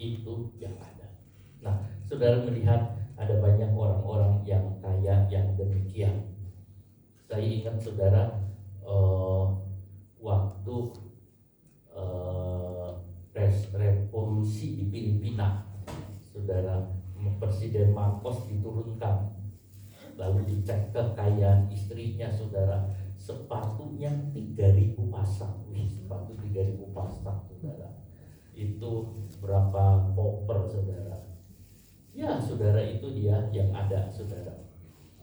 C: itu yang ada. Nah, saudara melihat ada banyak orang-orang yang kaya yang demikian. Saya ingat saudara, waktu revolusi di Filipina, saudara, Presiden Marcos diturunkan, lalu dicek kekayaan istrinya, saudara, sepatunya 3.000 pasang. Sepatu 3.000 pasang, saudara. Itu berapa koper, saudara? Ya, saudara, itu dia yang ada, saudara.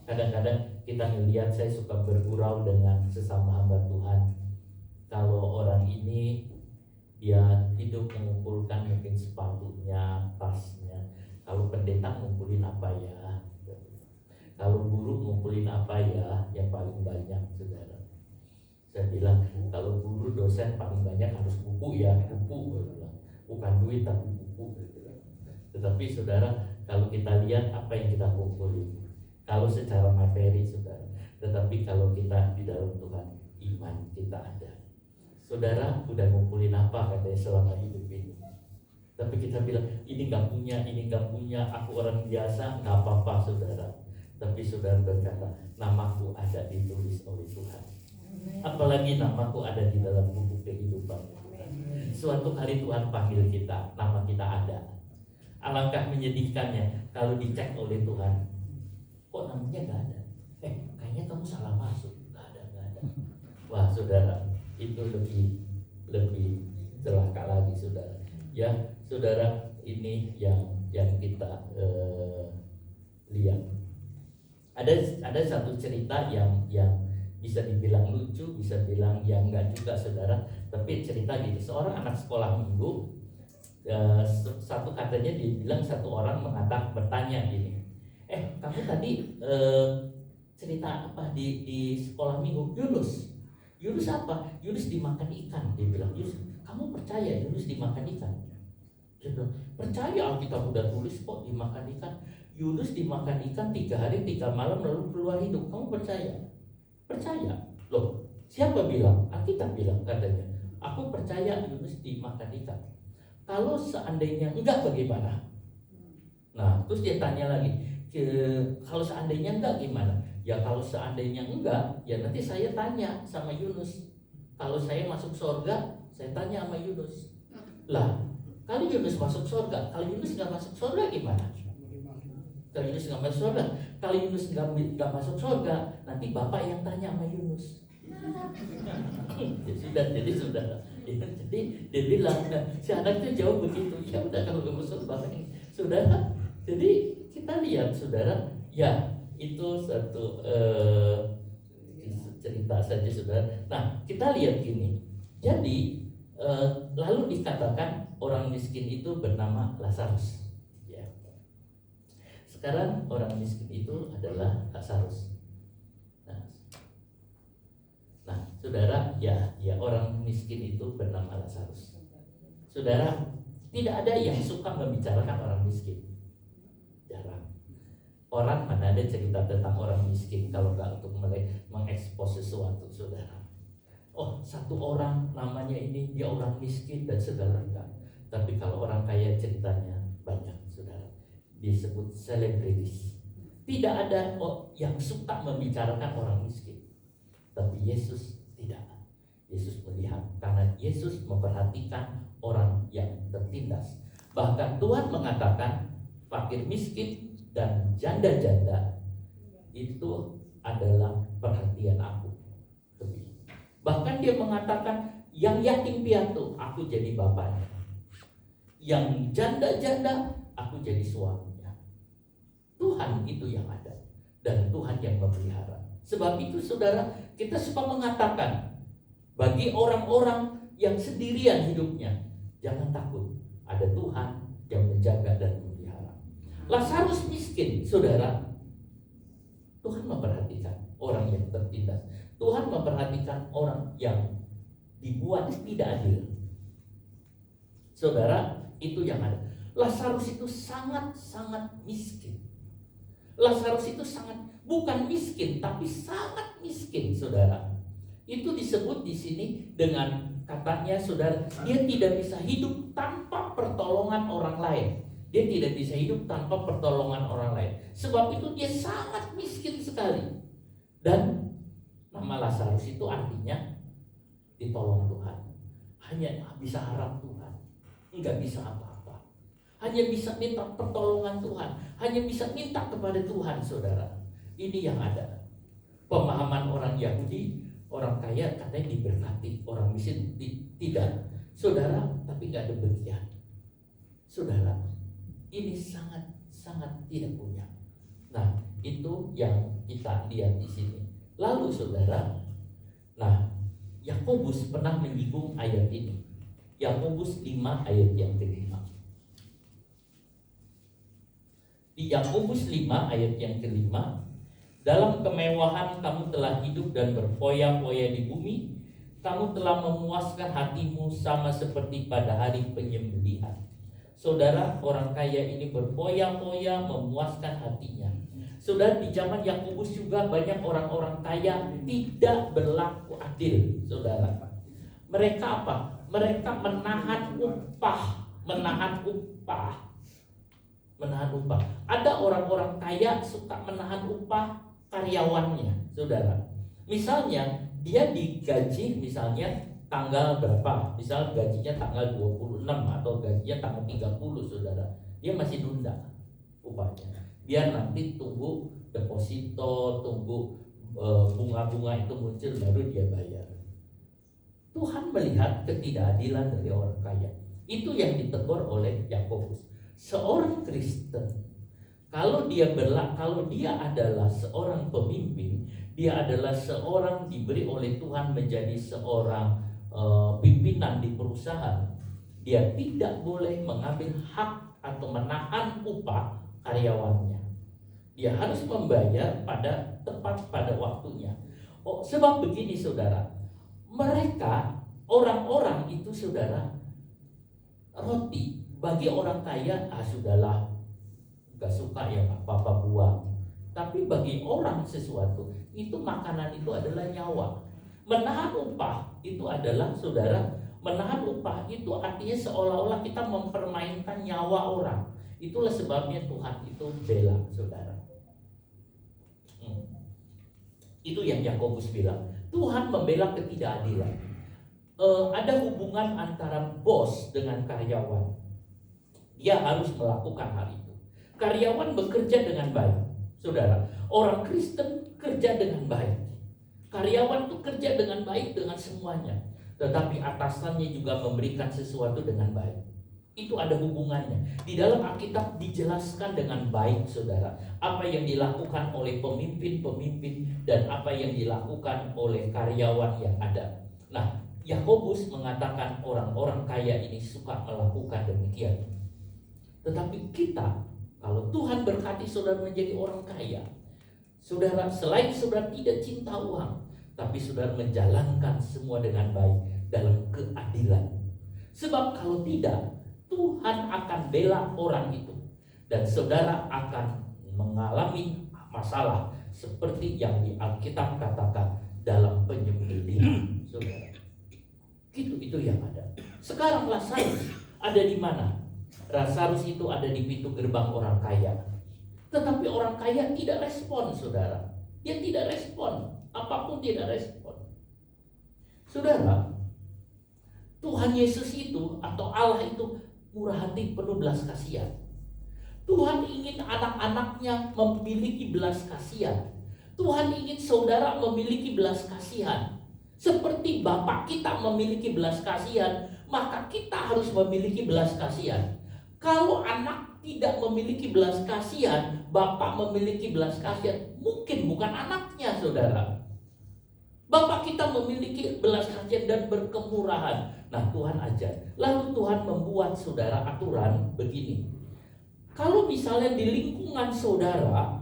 C: Kadang-kadang kita melihat, saya suka bergurau dengan sesama hamba Tuhan. Kalau orang ini dia hidup mengumpulkan mungkin sepatunya, tasnya. Kalau pendeta ngumpulin apa ya? Kalau guru ngumpulin apa ya? Yang paling banyak, saudara. Saya bilang, kalau guru dosen paling banyak harus buku ya, buku. Bukan duit tapi buku. Tetapi saudara, kalau kita lihat apa yang kita kumpulin, kalau secara materi saudara, tetapi kalau kita di dalam Tuhan, iman kita ada. Saudara udah ngumpulin apa katanya selama hidup ini, tapi kita bilang ini gak punya, aku orang biasa, gak apa-apa saudara. Tapi saudara berkata, namaku ada ditulis oleh Tuhan. Apalagi namaku ada di dalam buku kehidupan. Suatu hari Tuhan panggil kita, nama kita ada. Alangkah menyedihkannya kalau dicek oleh Tuhan, kok namanya gak ada? Kayaknya kamu salah masuk. Gak ada. Wah saudara, itu lebih celaka lagi saudara. Ya saudara, ini yang kita lihat. Ada satu cerita yang bisa dibilang lucu, bisa bilang yang enggak juga saudara. Tapi cerita gitu, seorang anak sekolah minggu, satu katanya dibilang satu orang bertanya gini, kamu tadi cerita apa di sekolah minggu? Yunus apa? Yunus dimakan ikan. Dia bilang, Yunus, kamu percaya Yunus dimakan ikan? Dia bilang, percaya, Alkitab udah tulis kok dimakan ikan. Yunus dimakan ikan 3 hari 3 malam lalu keluar hidup. Kamu percaya? Percaya. Loh, siapa bilang? Alkitab bilang katanya. Aku percaya Yunus dimakan ikan. Kalau seandainya enggak bagaimana? Nah, terus dia tanya lagi, kalau seandainya enggak gimana? Ya kalau seandainya enggak, ya nanti saya tanya sama Yunus. Kalau saya masuk surga, saya tanya sama Yunus. Lah, kalau Yunus masuk surga, kalau Yunus enggak masuk surga gimana? Kalau Yunus nggak masuk surga, kalau Yunus nggak masuk surga, nanti bapak yang tanya sama Yunus. Jadi sudah. Jadi dia bilang, si anak itu jauh begitu. Ya udah kalau nggak masuk bapak ini, saudara. Jadi kita lihat saudara, ya itu satu cerita saja saudara. Nah kita lihat gini. Jadi lalu dikatakan orang miskin itu bernama Lazarus. Sekarang orang miskin itu adalah Lazarus. Nah, saudara, ya orang miskin itu bernama Lazarus. Saudara, tidak ada yang suka membicarakan orang miskin. Jarang. Orang mana ada cerita tentang orang miskin kalau nggak untuk mengekspos sesuatu, saudara. Oh, satu orang namanya ini dia orang miskin dan segala enggak. Tapi kalau orang kaya ceritanya banyak, saudara. Disebut selebritis. Tidak ada yang suka membicarakan orang miskin. Tapi Yesus tidak. Yesus melihat karena Yesus memperhatikan orang yang tertindas. Bahkan Tuhan mengatakan fakir miskin dan janda-janda itu adalah perhatian aku lebih. Bahkan dia mengatakan yang yatim piatu aku jadi bapaknya, yang janda-janda aku jadi suaminya. Tuhan itu yang ada dan Tuhan yang memelihara. Sebab itu saudara, kita suka mengatakan bagi orang-orang yang sendirian hidupnya, jangan takut, ada Tuhan yang menjaga dan memelihara. Lazarus miskin, saudara. Tuhan memperhatikan orang yang tertindas. Tuhan memperhatikan orang yang dibuat tidak adil. Saudara, itu yang ada. Lazarus itu sangat-sangat miskin. Lazarus itu bukan miskin, tapi sangat miskin, saudara. Itu disebut di sini dengan katanya, saudara, dia tidak bisa hidup tanpa pertolongan orang lain. Dia tidak bisa hidup tanpa pertolongan orang lain. Sebab itu dia sangat miskin sekali. Dan nama Lazarus itu artinya ditolong Tuhan. Hanya bisa harap Tuhan. Enggak bisa apa-apa. Hanya bisa minta pertolongan Tuhan. Hanya bisa minta kepada Tuhan, saudara. Ini yang ada. Pemahaman orang Yahudi, orang kaya katanya diberkati, orang miskin tidak. Saudara, tapi enggak demikian. Saudara, ini sangat tidak punya. Nah, itu yang kita lihat di sini. Lalu saudara, nah Yakobus pernah menyinggung ayat ini. Yakobus 5 ayat yang ke-5. Di Yakobus 5 ayat yang ke-5, dalam kemewahan kamu telah hidup dan berfoya-foya di bumi. Kamu telah memuaskan hatimu sama seperti pada hari penyembelihan. Saudara, orang kaya ini berfoya-foya memuaskan hatinya. Saudara, di zaman Yakobus juga banyak orang-orang kaya tidak berlaku adil, saudara. Mereka apa? Mereka menahan upah. Ada orang-orang kaya suka menahan upah karyawannya, saudara. Misalnya, dia digaji misalnya tanggal berapa, misal gajinya tanggal 26 atau gajinya tanggal 30, saudara, dia masih nunda upahnya. Biar nanti tunggu deposito, tunggu bunga-bunga itu muncul baru dia bayar. Tuhan melihat ketidakadilan dari orang kaya. Itu yang ditegur oleh Yakobus. Seorang Kristen, kalau dia adalah seorang pemimpin, dia adalah seorang diberi oleh Tuhan menjadi seorang pimpinan di perusahaan, dia tidak boleh mengambil hak atau menahan upah karyawannya. Dia harus membayar tepat pada waktunya. Sebab begini, saudara, mereka orang-orang itu, saudara, roti bagi orang kaya, sudahlah, gak suka ya apa-apa buang. Tapi bagi orang sesuatu itu, makanan itu adalah nyawa. Menahan upah itu adalah, saudara, menahan upah itu artinya seolah-olah kita mempermainkan nyawa orang. Itulah sebabnya Tuhan itu bela, saudara. Itu yang Yakobus bilang. Tuhan membela ketidakadilan. Ada hubungan antara bos dengan karyawan. Dia harus melakukan hal itu. Karyawan bekerja dengan baik, saudara. Orang Kristen kerja dengan baik. Karyawan itu kerja dengan baik dengan semuanya. Tetapi atasannya juga memberikan sesuatu dengan baik. Itu ada hubungannya. Di dalam Alkitab dijelaskan dengan baik, saudara, apa yang dilakukan oleh pemimpin-pemimpin dan apa yang dilakukan oleh karyawan yang ada. Nah, Yakobus mengatakan orang-orang kaya ini suka melakukan demikian. Tetapi kita, kalau Tuhan berkati saudara menjadi orang kaya, saudara, selain saudara tidak cinta uang, tapi saudara menjalankan semua dengan baik dalam keadilan. Sebab kalau tidak, Tuhan akan bela orang itu dan saudara akan mengalami masalah seperti yang di Alkitab katakan dalam penyembelihan, saudara. Itu yang ada. Sekarang Lazarus ada di mana? Lazarus itu ada di pintu gerbang orang kaya. Tetapi orang kaya tidak respon, saudara. Dia tidak respon, apapun tidak respon. Saudara, Tuhan Yesus itu atau Allah itu murah hati, penuh belas kasihan. Tuhan ingin anak-anaknya memiliki belas kasihan. Tuhan ingin saudara memiliki belas kasihan. Seperti Bapak kita memiliki belas kasihan, maka kita harus memiliki belas kasihan. Kalau anak tidak memiliki belas kasihan, Bapak memiliki belas kasihan, mungkin bukan anaknya, saudara. Bapak kita memiliki belas kasihan dan berkemurahan. Nah, Tuhan ajar. Lalu Tuhan membuat saudara aturan begini. Kalau misalnya di lingkungan saudara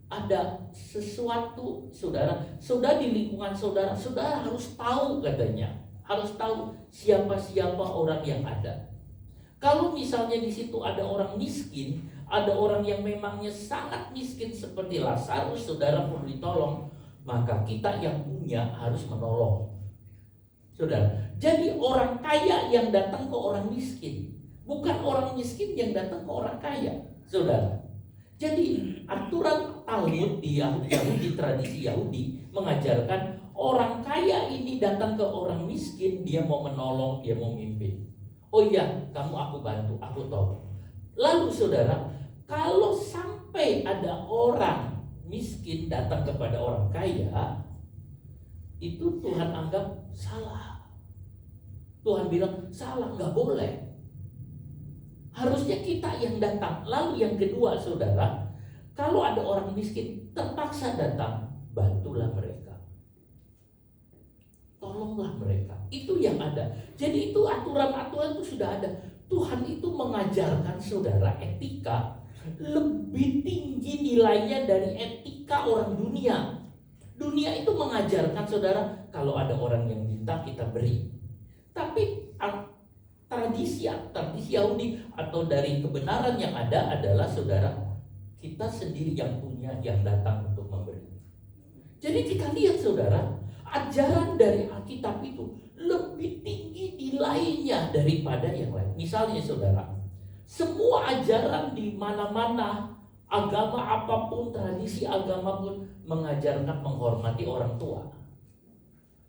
C: ada sesuatu, saudara di lingkungan saudara harus tahu, katanya, harus tahu siapa-siapa orang yang ada. Kalau misalnya di situ ada orang miskin, ada orang yang memangnya sangat miskin seperti Lazarus, saudara perlu ditolong, maka kita yang punya harus menolong, saudara. Jadi orang kaya yang datang ke orang miskin, bukan orang miskin yang datang ke orang kaya, saudara. Jadi aturan Talmud di Yahudi, tradisi Yahudi mengajarkan orang kaya ini datang ke orang miskin, dia mau menolong, dia mau mimpin. Oh iya, kamu aku bantu, aku tolong. Lalu saudara, kalau sampai ada orang miskin datang kepada orang kaya, itu Tuhan anggap salah. Tuhan bilang salah, nggak boleh. Harusnya kita yang datang. Lalu yang kedua, saudara, kalau ada orang miskin terpaksa datang, bantulah mereka, tolonglah mereka. Itu yang ada. Jadi itu aturan-aturan itu sudah ada. Tuhan itu mengajarkan saudara etika lebih tinggi nilainya dari etika orang dunia. Dunia itu mengajarkan saudara, kalau ada orang yang minta kita beri. Tapi tradisi Yahudi atau dari kebenaran yang ada adalah saudara, kita sendiri yang punya, yang datang untuk memberi. Jadi kita lihat saudara, ajaran dari Alkitab itu lebih tinggi nilainya daripada yang lain. Misalnya saudara, semua ajaran di mana-mana, agama apapun, tradisi agama pun mengajarkan menghormati orang tua.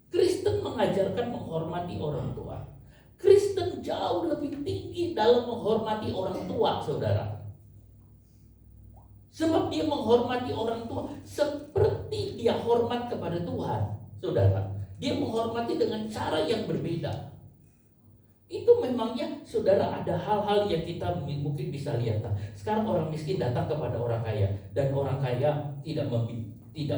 C: Kristen mengajarkan menghormati orang tua. Kristen jauh lebih tinggi dalam menghormati orang tua, saudara. Sebab dia menghormati orang tua seperti dia hormat kepada Tuhan, saudara. Dia menghormati dengan cara yang berbeda. Itu memangnya, saudara, ada hal-hal yang kita mungkin bisa lihat. Sekarang orang miskin datang kepada orang kaya, dan orang kaya tidak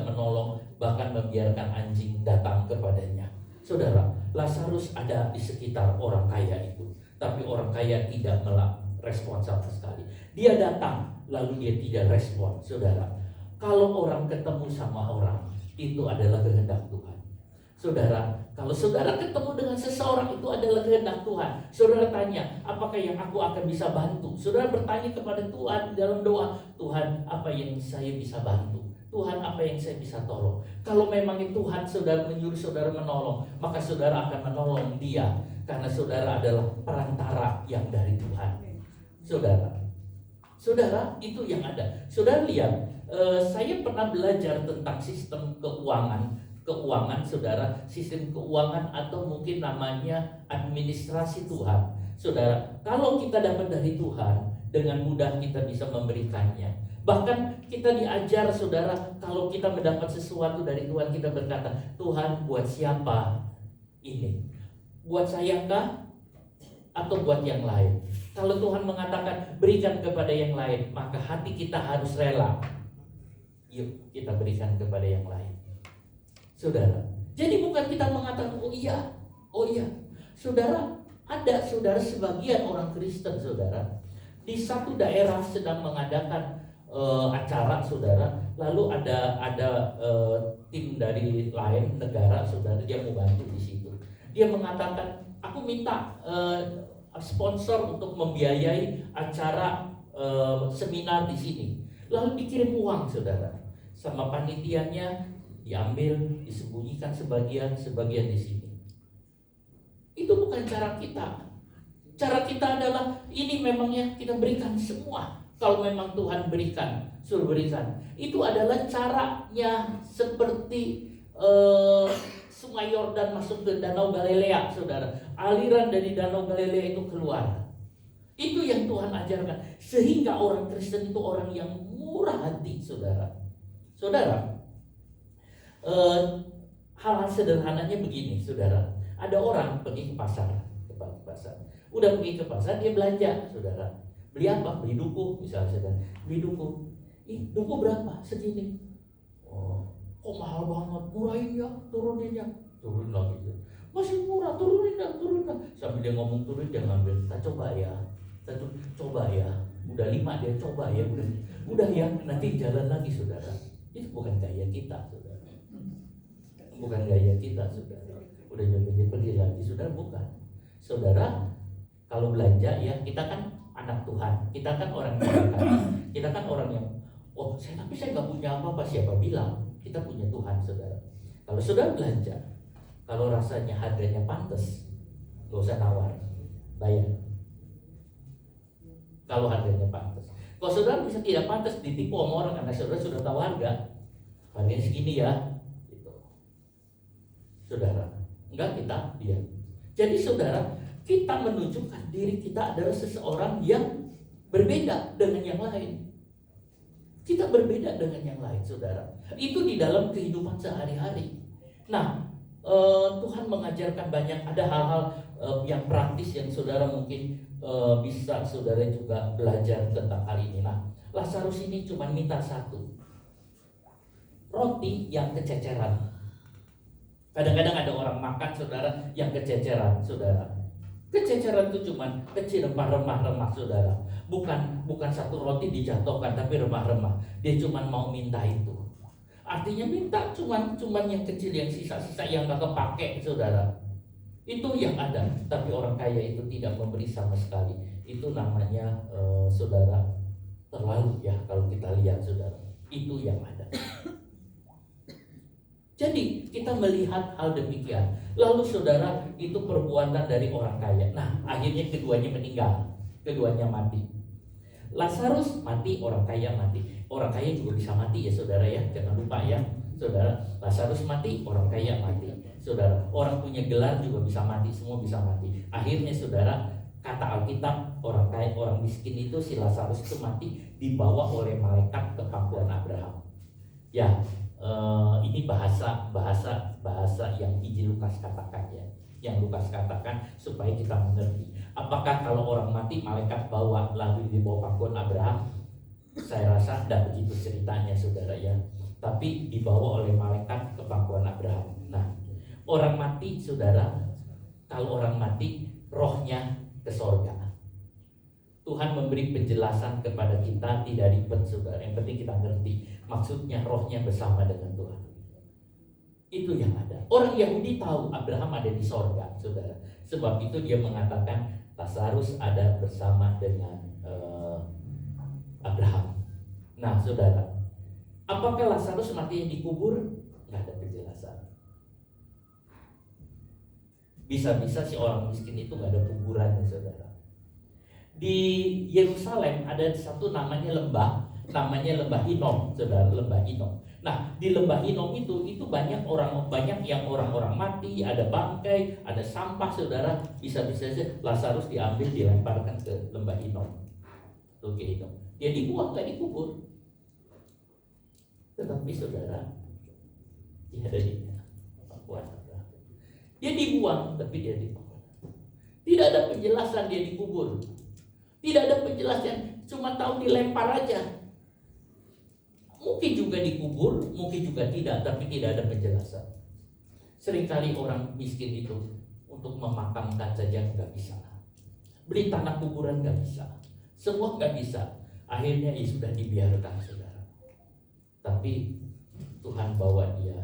C: menolong, bahkan membiarkan anjing datang kepadanya. Saudara, Lazarus ada di sekitar orang kaya itu, tapi orang kaya tidak merespon sama sekali. Dia datang, lalu dia tidak respon. Saudara, kalau orang ketemu sama orang, itu adalah kehendak Tuhan. Saudara, kalau saudara ketemu dengan seseorang, itu adalah kehendak Tuhan. Saudara tanya, apakah yang aku akan bisa bantu? Saudara bertanya kepada Tuhan dalam doa, Tuhan, apa yang saya bisa bantu? Tuhan, apa yang saya bisa tolong? Kalau memang Tuhan saudara menyuruh saudara menolong, maka saudara akan menolong dia, karena saudara adalah perantara yang dari Tuhan. Saudara, itu yang ada. Saudara lihat, saya pernah belajar tentang sistem keuangan, saudara, sistem keuangan atau mungkin namanya administrasi Tuhan. Saudara, kalau kita dapat dari Tuhan, dengan mudah kita bisa memberikannya. Bahkan kita diajar, saudara, kalau kita mendapat sesuatu dari Tuhan, kita berkata, Tuhan, buat siapa ini? Buat saya kah? Atau buat yang lain? Kalau Tuhan mengatakan berikan kepada yang lain, maka hati kita harus rela. Yuk kita berikan kepada yang lain, saudara. Jadi bukan kita mengatakan oh iya. Saudara, ada saudara sebagian orang Kristen, saudara, di satu daerah sedang mengadakan acara, saudara, lalu ada tim dari lain negara, saudara, dia mau bantu di situ. Dia mengatakan, aku minta sponsor untuk membiayai acara seminar di sini. Lalu dikirim uang saudara, sama panitianya diambil, disembunyikan sebagian di sini. Itu bukan cara kita. Cara kita adalah ini memangnya kita berikan semua. Kalau memang Tuhan berikan, suruh berikan. Itu adalah caranya seperti Sungai Yordan masuk ke Danau Galilea, saudara. Aliran dari Danau Galilea itu keluar. Itu yang Tuhan ajarkan. Sehingga orang Kristen itu orang yang murah hati, saudara. Saudara, hal-hal sederhananya begini, saudara. Ada orang pergi ke pasar, Udah pergi ke pasar, dia belanja, saudara. Beli apa? Beli duku, misalnya, saudara. Beli duku. Duku berapa? Segini. Oh, kok mahal banget? Murahin ya, turunin ya. Turun lagi. Masih murah, turunin ya. Sambil dia ngomong turun, dia ngambil. Kita coba ya. Coba ya. Udah 5 dia coba ya. Udah ya, nanti jalan lagi, saudara. Itu bukan gaya kita, saudara. Bukan gaya kita, saudara. Udah nyobain pergi lagi, saudara, bukan. Saudara, kalau belanja ya, kita kan anak Tuhan, kita kan orang yang berkati, kita kan orang yang tapi saya nggak punya apa-apa. Siapa bilang? Kita punya Tuhan, saudara. Kalau saudara belanja, kalau rasanya harganya pantas, nggak usah nawar, bayar. Kalau harganya pantas. Kalau saudara bisa tidak pantas, ditipu sama orang karena saudara sudah tahu harganya segini ya, gitu. Saudara, enggak, kita diam. Jadi saudara, kita menunjukkan diri kita adalah seseorang yang berbeda dengan yang lain. Kita berbeda dengan yang lain, saudara. Itu di dalam kehidupan sehari-hari. Nah, Tuhan mengajarkan banyak, ada hal-hal yang praktis yang saudara mungkin bisa saudara juga belajar tentang hal ini. Nah, Lazarus ini cuma minta satu, roti yang kececeran. Kadang-kadang ada orang makan, saudara, yang kececeran, saudara. Kececeran itu cuma kecil, remah-remah, saudara. Bukan satu roti dijatuhkan, tapi remah-remah. Dia cuma mau minta itu. Artinya minta cuman yang kecil, yang sisa-sisa yang gak kepake, saudara. Itu yang ada. Tapi orang kaya itu tidak memberi sama sekali. Itu namanya saudara, terlalu ya kalau kita lihat, saudara. Itu yang ada. Jadi kita melihat hal demikian. Lalu saudara, itu perbuatan dari orang kaya. Nah, akhirnya keduanya meninggal, keduanya mati. Lazarus mati, orang kaya mati. Orang kaya juga bisa mati ya, saudara ya. Jangan lupa ya, saudara. Lazarus mati, orang kaya mati. Saudara, orang punya gelar juga bisa mati, semua bisa mati. Akhirnya saudara, kata Alkitab, orang kaya, orang miskin itu, si Lazarus itu mati dibawa oleh malaikat ke pangkuan Abraham. Ya. Ini bahasa yang Injil Lukas katakan ya, yang Lukas katakan supaya kita mengerti. Apakah kalau orang mati malaikat bawa lalu dibawa pangkuan Abraham? Saya rasa tidak begitu ceritanya, saudara ya. Tapi dibawa oleh malaikat ke pangkuan Abraham. Nah, orang mati, saudara, kalau orang mati rohnya ke sorga. Tuhan memberi penjelasan kepada kita, tidak ribet, saudara. Yang penting kita ngerti. Maksudnya rohnya bersama dengan Tuhan. Itu yang ada. Orang Yahudi tahu Abraham ada di sorga, saudara. Sebab itu dia mengatakan Lazarus ada bersama dengan Abraham. Nah, saudara, apakah Lazarus mati yang dikubur? Nggak ada penjelasan. Bisa-bisa si orang miskin itu nggak ada kuburannya, saudara. Di Yerusalem ada satu namanya lembah Lembah Hinom, saudara, Lembah Hinom. Nah, di Lembah Hinom itu banyak yang orang-orang mati, ada bangkai, ada sampah, saudara. Bisa-bisa saja Lazarus diambil, dilemparkan ke Lembah Hinom. Oke, Hinom. Dia dibuang, nggak dikubur. Tetapi saudara, dia ada di pangkuan Abraham. Dia dibuang, tapi dia dibuang. Tidak ada penjelasan dia dikubur. Tidak ada penjelasan, cuma tahu dilempar aja. Mungkin juga dikubur, mungkin juga tidak, tapi tidak ada penjelasan. Seringkali orang miskin itu untuk memakamkan saja nggak bisa. Beli tanah kuburan nggak bisa. Semua nggak bisa. Akhirnya ya sudah dibiarkan, saudara. Tapi Tuhan bawa dia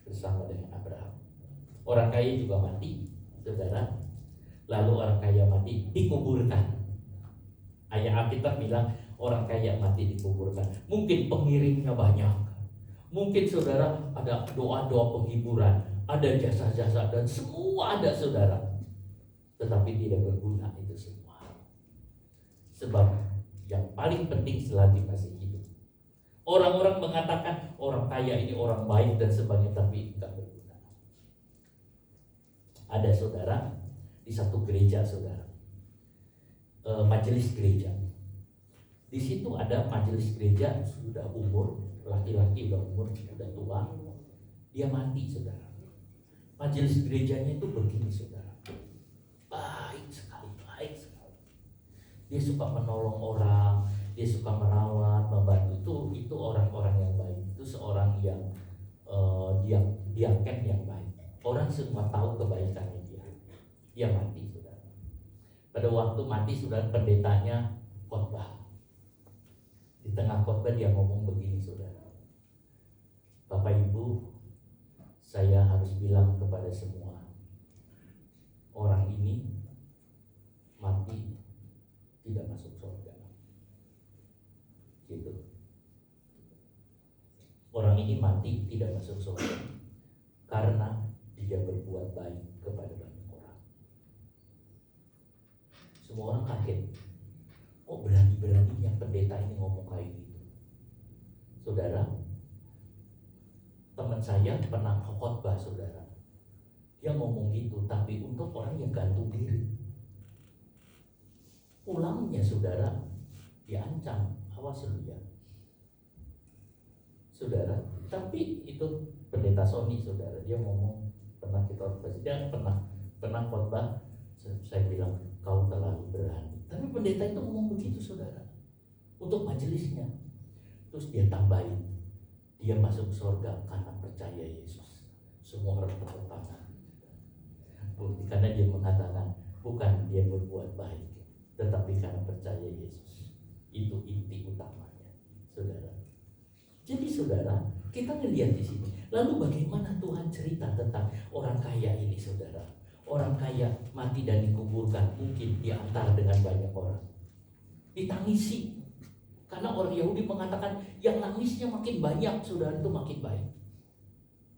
C: bersama dengan Abraham. Orang kaya juga mati, saudara. Lalu orang kaya mati dikuburkan. Ayat Alkitab bilang orang kaya mati dikuburkan. Mungkin pengiringnya banyak, mungkin saudara ada doa-doa penghiburan, ada jasa-jasa dan semua ada saudara, tetapi tidak berguna itu semua. Sebab yang paling penting selagi masih hidup. Orang-orang mengatakan orang kaya ini orang baik dan sebagainya, tapi tidak berguna. Ada saudara di satu gereja saudara, majelis gereja. Di situ ada majelis gereja sudah umur, laki-laki udah umur, udah tua, dia mati saudara. Majelis gerejanya itu begini saudara, baik sekali. Dia suka menolong orang, dia suka merawat, membantu. Itu orang-orang yang baik. Itu seorang yang diaken yang baik. Orang semua tahu kebaikannya dia. Dia mati saudara. Pada waktu mati saudara, pendetanya khotbah. Di tengah khotbah dia ngomong begini saudara, Bapak Ibu, saya harus bilang kepada semua, orang ini mati tidak masuk surga. Gitu. Orang ini mati tidak masuk surga karena dia berbuat baik kepada banyak orang. Semua orang kaget. Oh, berani-beraninya pendeta ini ngomong kayak gitu. Saudara, teman saya pernah khotbah saudara, dia ngomong gitu, tapi untuk orang yang gantung diri. Pulangnya saudara diancam, awas lu ya saudara. Tapi itu pendeta Sony saudara, dia ngomong, pernah kita khotbah, dia pernah khotbah, saya bilang kau terlalu berani. Tapi pendeta itu ngomong begitu saudara untuk majelisnya. Terus dia tambahin, dia masuk surga karena percaya Yesus. Semua orang tepuk tangan. Karena dia mengatakan bukan dia berbuat baik, tetapi karena percaya Yesus. Itu inti utamanya saudara. Jadi saudara, kita ngelihat di sini. Lalu bagaimana Tuhan cerita tentang orang kaya ini saudara? Orang kaya mati dan dikuburkan, mungkin diantar dengan banyak orang, ditangisi. Karena orang Yahudi mengatakan yang nangisnya makin banyak saudara itu makin baik.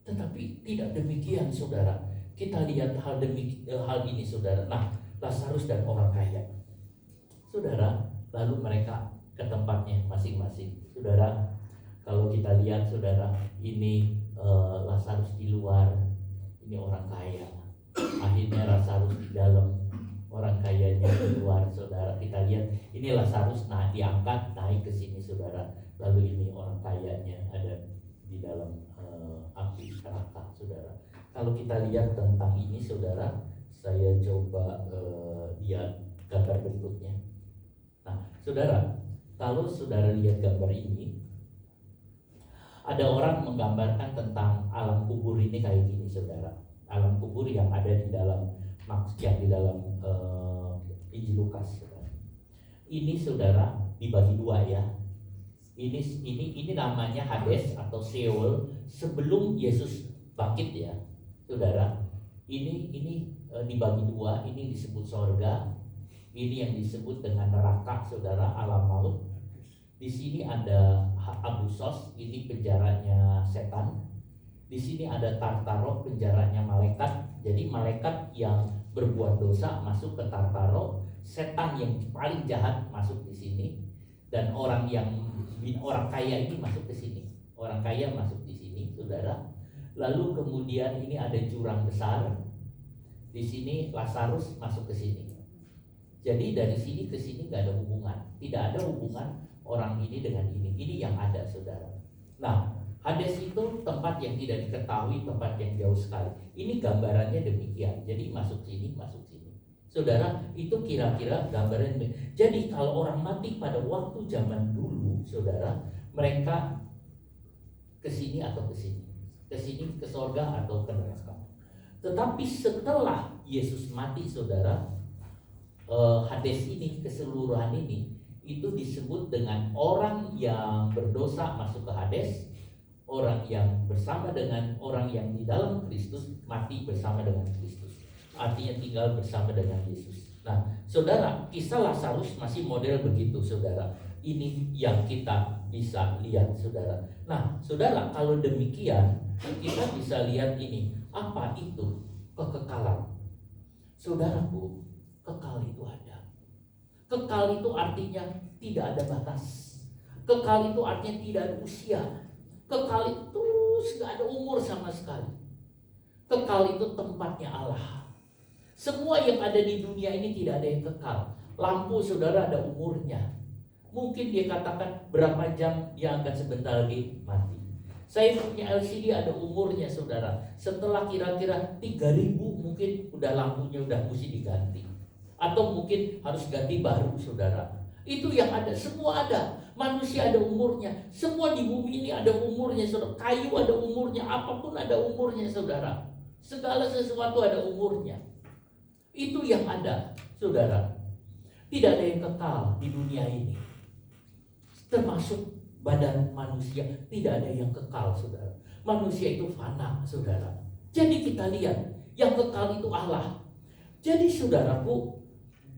C: Tetapi tidak demikian saudara. Kita lihat hal ini saudara. Nah, Lazarus dan orang kaya saudara, lalu mereka ke tempatnya masing-masing. Saudara, kalau kita lihat saudara, ini Lazarus di luar, ini orang kaya. Akhirnya Lazarus di dalam, orang kayanya di luar saudara. Kita lihat ini Lazarus diangkat naik ke sini saudara. Lalu ini orang kayanya ada di dalam api neraka saudara. Kalau kita lihat tentang ini saudara, saya coba lihat gambar berikutnya. Nah saudara, kalau saudara lihat gambar ini, ada orang menggambarkan tentang alam kubur ini kayak gini saudara. Alam kubur yang ada di dalam Injil Lukas. Ini saudara dibagi dua ya. Ini namanya Hades atau Sheol sebelum Yesus bangkit ya, saudara. Ini dibagi dua. Ini disebut sorga. Ini yang disebut dengan neraka, saudara, alam maut. Di sini ada Abusos, ini penjaranya setan. Di sini ada Tartaro, penjaranya malaikat. Jadi malaikat yang berbuat dosa masuk ke Tartaro, setan yang paling jahat masuk di sini, dan orang kaya ini masuk ke sini. Orang kaya masuk di sini, saudara. Lalu kemudian ini ada jurang besar. Di sini Lazarus masuk ke sini. Jadi dari sini ke sini nggak ada hubungan, tidak ada hubungan orang ini dengan ini. Ini yang ada, saudara. Nah, Hades itu tempat yang tidak diketahui, tempat yang jauh sekali. Ini gambarannya demikian. Jadi masuk sini, masuk sini. Saudara, itu kira-kira gambaran. Jadi kalau orang mati pada waktu zaman dulu, saudara, mereka ke sini atau ke sini. Ke sini, ke sorga atau ke neraka. Tetapi setelah Yesus mati, saudara, Hades ini, keseluruhan ini, itu disebut dengan orang yang berdosa masuk ke Hades. Orang yang bersama dengan orang yang di dalam Kristus mati bersama dengan Kristus. Artinya tinggal bersama dengan Yesus. Nah, saudara, kisah Lazarus masih model begitu, saudara. Ini yang kita bisa lihat, saudara. Nah, saudara, kalau demikian kita bisa lihat ini, apa itu kekekalan? Saudaraku, kekal itu ada. Kekal itu artinya tidak ada batas. Kekal itu artinya tidak ada usia. Kekal itu terus gak ada umur sama sekali. Kekal itu tempatnya Allah. Semua yang ada di dunia ini tidak ada yang kekal. Lampu, saudara, ada umurnya. Mungkin dia katakan berapa jam dia akan sebentar lagi mati. Saya punya LCD ada umurnya, saudara. Setelah kira-kira 3.000 mungkin udah lampunya udah mesti diganti. Atau mungkin harus ganti baru, saudara. Itu yang ada, semua ada. Manusia ada umurnya. Semua di bumi ini ada umurnya, saudara. Kayu ada umurnya, apapun ada umurnya, saudara. Segala sesuatu ada umurnya. Itu yang ada, saudara. Tidak ada yang kekal di dunia ini. Termasuk badan manusia, tidak ada yang kekal, saudara. Manusia itu fana, saudara. Jadi kita lihat, yang kekal itu Allah. Jadi saudaraku,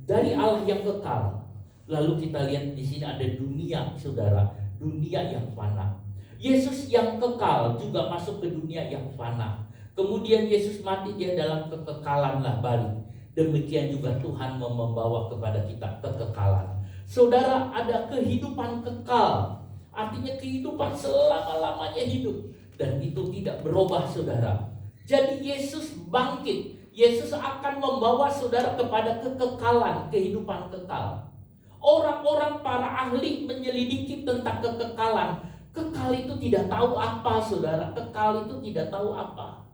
C: dari Allah yang kekal, lalu kita lihat di sini ada dunia, saudara. Dunia yang fana. Yesus yang kekal juga masuk ke dunia yang fana. Kemudian Yesus mati, dia dalam kekekalan lah balik. Demikian juga Tuhan membawa kepada kita kekekalan. Saudara, ada kehidupan kekal. Artinya kehidupan selama-lamanya hidup. Dan itu tidak berubah, saudara. Jadi Yesus bangkit. Yesus akan membawa saudara kepada kekekalan, kehidupan kekal. Orang-orang para ahli menyelidiki tentang kekekalan. Kekal itu tidak tahu apa, saudara. Kekal itu tidak tahu apa.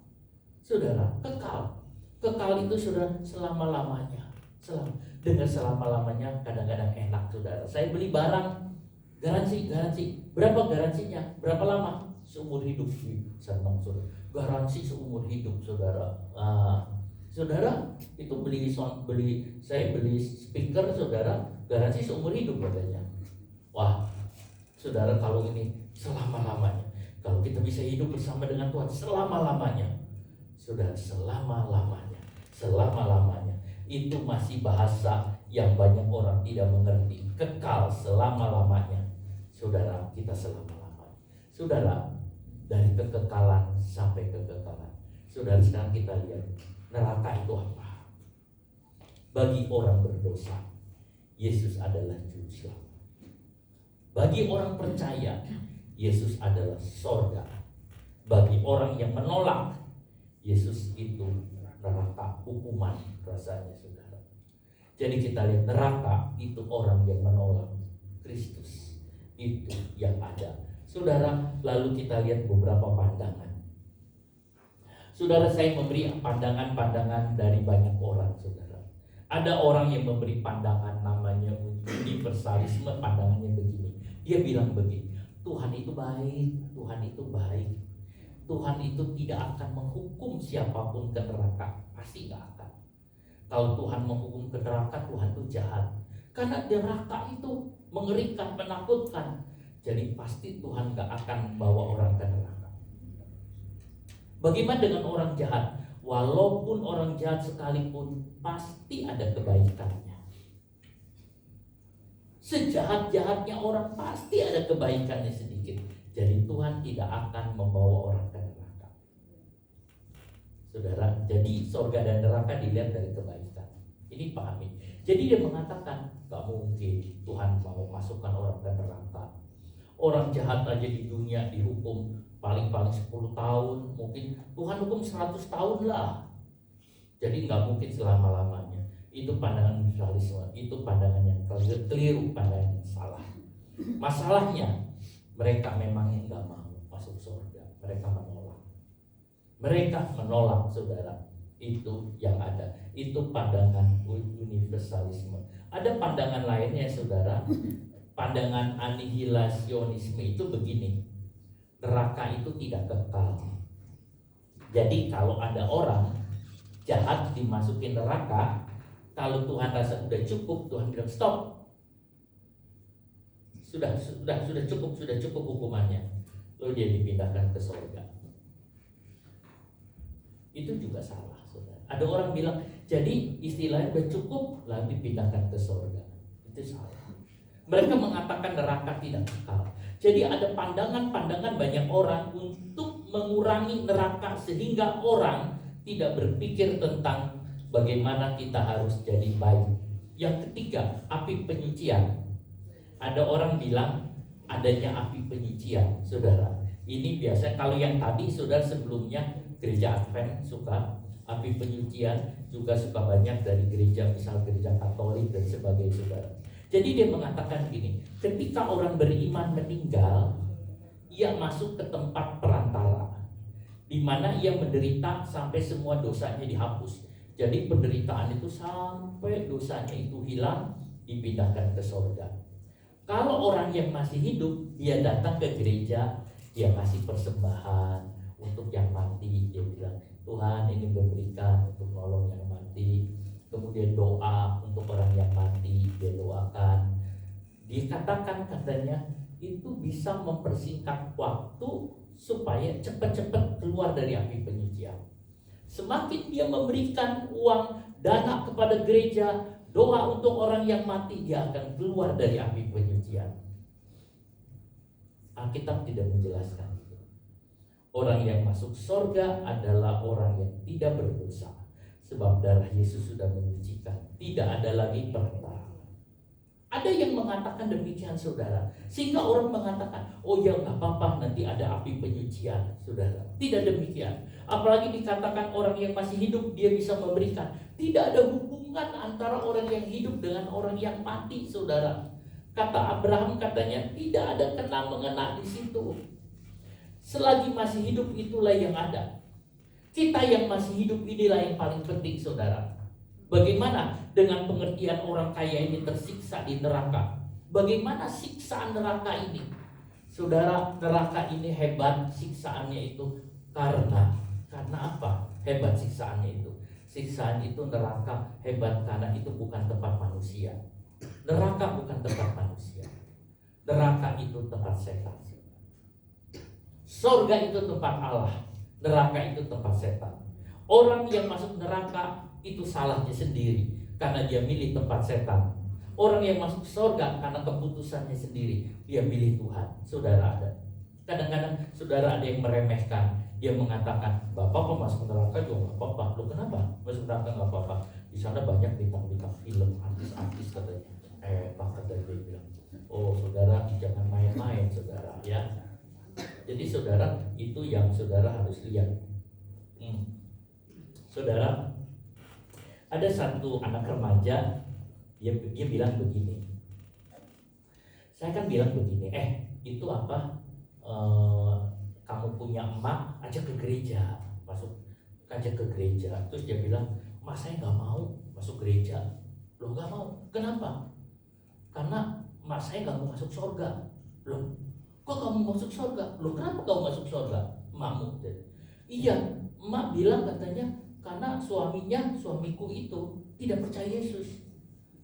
C: Saudara, kekal. Kekal itu saudara selama-lamanya. Dengan selama-lamanya kadang-kadang enak, saudara. Saya beli barang, garansi. Berapa garansinya? Berapa lama? Seumur hidup. Senang, saudara. Garansi seumur hidup, saudara. Saudara, itu saya beli speaker, saudara, garansi seumur hidup katanya. Wah, saudara, kalau ini selama-lamanya. Kalau kita bisa hidup bersama dengan Tuhan selama-lamanya. Saudara, selama-lamanya. Itu masih bahasa yang banyak orang tidak mengerti. Kekal selama-lamanya. Saudara, kita selama-lamanya. Saudara, dari kekekalan sampai kekekalan. Saudara, sekarang kita lihat neraka itu apa? Bagi orang berdosa, Yesus adalah juru selamat. Bagi orang percaya, Yesus adalah sorga. Bagi orang yang menolak, Yesus itu neraka, hukuman rasanya, saudara. Jadi kita lihat neraka itu orang yang menolak Kristus. Itu yang ada, saudara. Lalu kita lihat beberapa pandangan. Saudara, saya memberi pandangan-pandangan dari banyak orang, saudara. Ada orang yang memberi pandangan namanya universalisme. Pandangannya begini. Dia bilang begini, Tuhan itu baik, Tuhan itu baik. Tuhan itu tidak akan menghukum siapapun ke neraka. Pasti gak akan. Kalau Tuhan menghukum ke neraka, Tuhan itu jahat. Karena neraka itu mengerikan, menakutkan. Jadi pasti Tuhan gak akan membawa orang ke neraka. Bagaimana dengan orang jahat? Walaupun orang jahat sekalipun, pasti ada kebaikannya. Sejahat-jahatnya orang, pasti ada kebaikannya sedikit. Jadi Tuhan tidak akan membawa orang ke neraka. Saudara, jadi sorga dan neraka dilihat dari kebaikan. Ini pahami. Jadi dia mengatakan, gak mungkin Tuhan mau masukkan orang ke neraka. Orang jahat aja di dunia dihukum paling-paling 10 tahun. Mungkin Tuhan hukum 100 tahun lah. Jadi gak mungkin selama-lamanya. Itu pandangan universalisme. Itu pandangan yang keliru, pandangan yang salah. Masalahnya, mereka memang enggak mau masuk surga. Mereka menolak, saudara. Itu yang ada. Itu pandangan universalisme. Ada pandangan lainnya, saudara. Pandangan anihilasionisme itu begini. Neraka itu tidak kekal. Jadi kalau ada orang jahat dimasukin neraka, kalau Tuhan rasa udah cukup, Tuhan bilang stop. Sudah cukup hukumannya. Lalu dia dipindahkan ke surga. Itu juga salah, saudara. Ada orang bilang, jadi istilahnya udah cukup, lalu dipindahkan ke surga. Itu salah. Mereka mengatakan neraka tidak kekal. Jadi ada pandangan-pandangan banyak orang untuk mengurangi neraka sehingga orang tidak berpikir tentang bagaimana kita harus jadi baik. Yang ketiga, api penyucian. Ada orang bilang adanya api penyucian, saudara. Ini biasa kalau yang tadi saudara sebelumnya gereja Advent suka api penyucian, juga suka banyak dari gereja, misal gereja Katolik dan sebagainya, saudara. Jadi dia mengatakan gini, ketika orang beriman meninggal, ia masuk ke tempat perantara, di mana ia menderita sampai semua dosanya dihapus. Jadi penderitaan itu sampai dosanya itu hilang, dipindahkan ke surga. Kalau orang yang masih hidup, dia datang ke gereja, dia kasih persembahan untuk yang mati. Dia bilang, Tuhan ingin memberikan untuk menolong yang mati. Kemudian doa untuk orang yang mati, dia doakan. Dikatakan katanya itu bisa mempersingkat waktu supaya cepat-cepat keluar dari api penyucian. Semakin dia memberikan uang, dana kepada gereja, doa untuk orang yang mati, dia akan keluar dari api penyucian. Alkitab tidak menjelaskan itu. Orang yang masuk surga adalah orang yang tidak berdosa, sebab darah Yesus sudah menyucikan. Tidak ada lagi perantara. Ada yang mengatakan demikian, saudara, sehingga orang mengatakan, oh ya nggak apa-apa, nanti ada api penyucian, saudara. Tidak demikian. Apalagi dikatakan orang yang masih hidup dia bisa memberikan. Tidak ada hubungan antara orang yang hidup dengan orang yang mati, saudara. Kata Abraham katanya tidak ada kena-mengena di situ. Selagi masih hidup itulah yang ada. Kita yang masih hidup inilah yang paling penting, saudara. Bagaimana dengan pengertian orang kaya ini tersiksa di neraka? Bagaimana siksaan neraka ini? Saudara, neraka ini hebat siksaannya itu karena apa? Hebat siksaannya itu. Siksaan itu neraka hebat karena itu bukan tempat manusia. Neraka bukan tempat manusia. Neraka itu tempat setan. Surga itu tempat Allah. Neraka itu tempat setan. Orang yang masuk neraka itu salahnya sendiri karena dia milih tempat setan. Orang yang masuk surga karena keputusannya sendiri, dia milih Tuhan. Saudara, ada kadang-kadang saudara ada yang meremehkan. Dia mengatakan, Bapak masuk neraka juga nggak apa-apa. Loh kenapa? Masuk neraka nggak apa-apa. Di sana banyak bintang-bintang film, artis-artis katanya. Bahkan dari dia bilang, oh saudara jangan main-main, saudara ya. Jadi saudara itu yang saudara harus lihat. Saudara, ada satu anak remaja, dia bilang begini. Saya kan bilang begini, itu apa? Kamu punya emak, ajak ke gereja, ajak ke gereja. Terus dia bilang, Mak saya nggak mau masuk gereja. Loh nggak mau? Kenapa? Karena mak saya nggak mau masuk surga. Loh, kok kamu masuk surga? Loh kenapa kamu masuk surga? Emakmu. Iya, emak bilang katanya karena suamiku itu tidak percaya Yesus.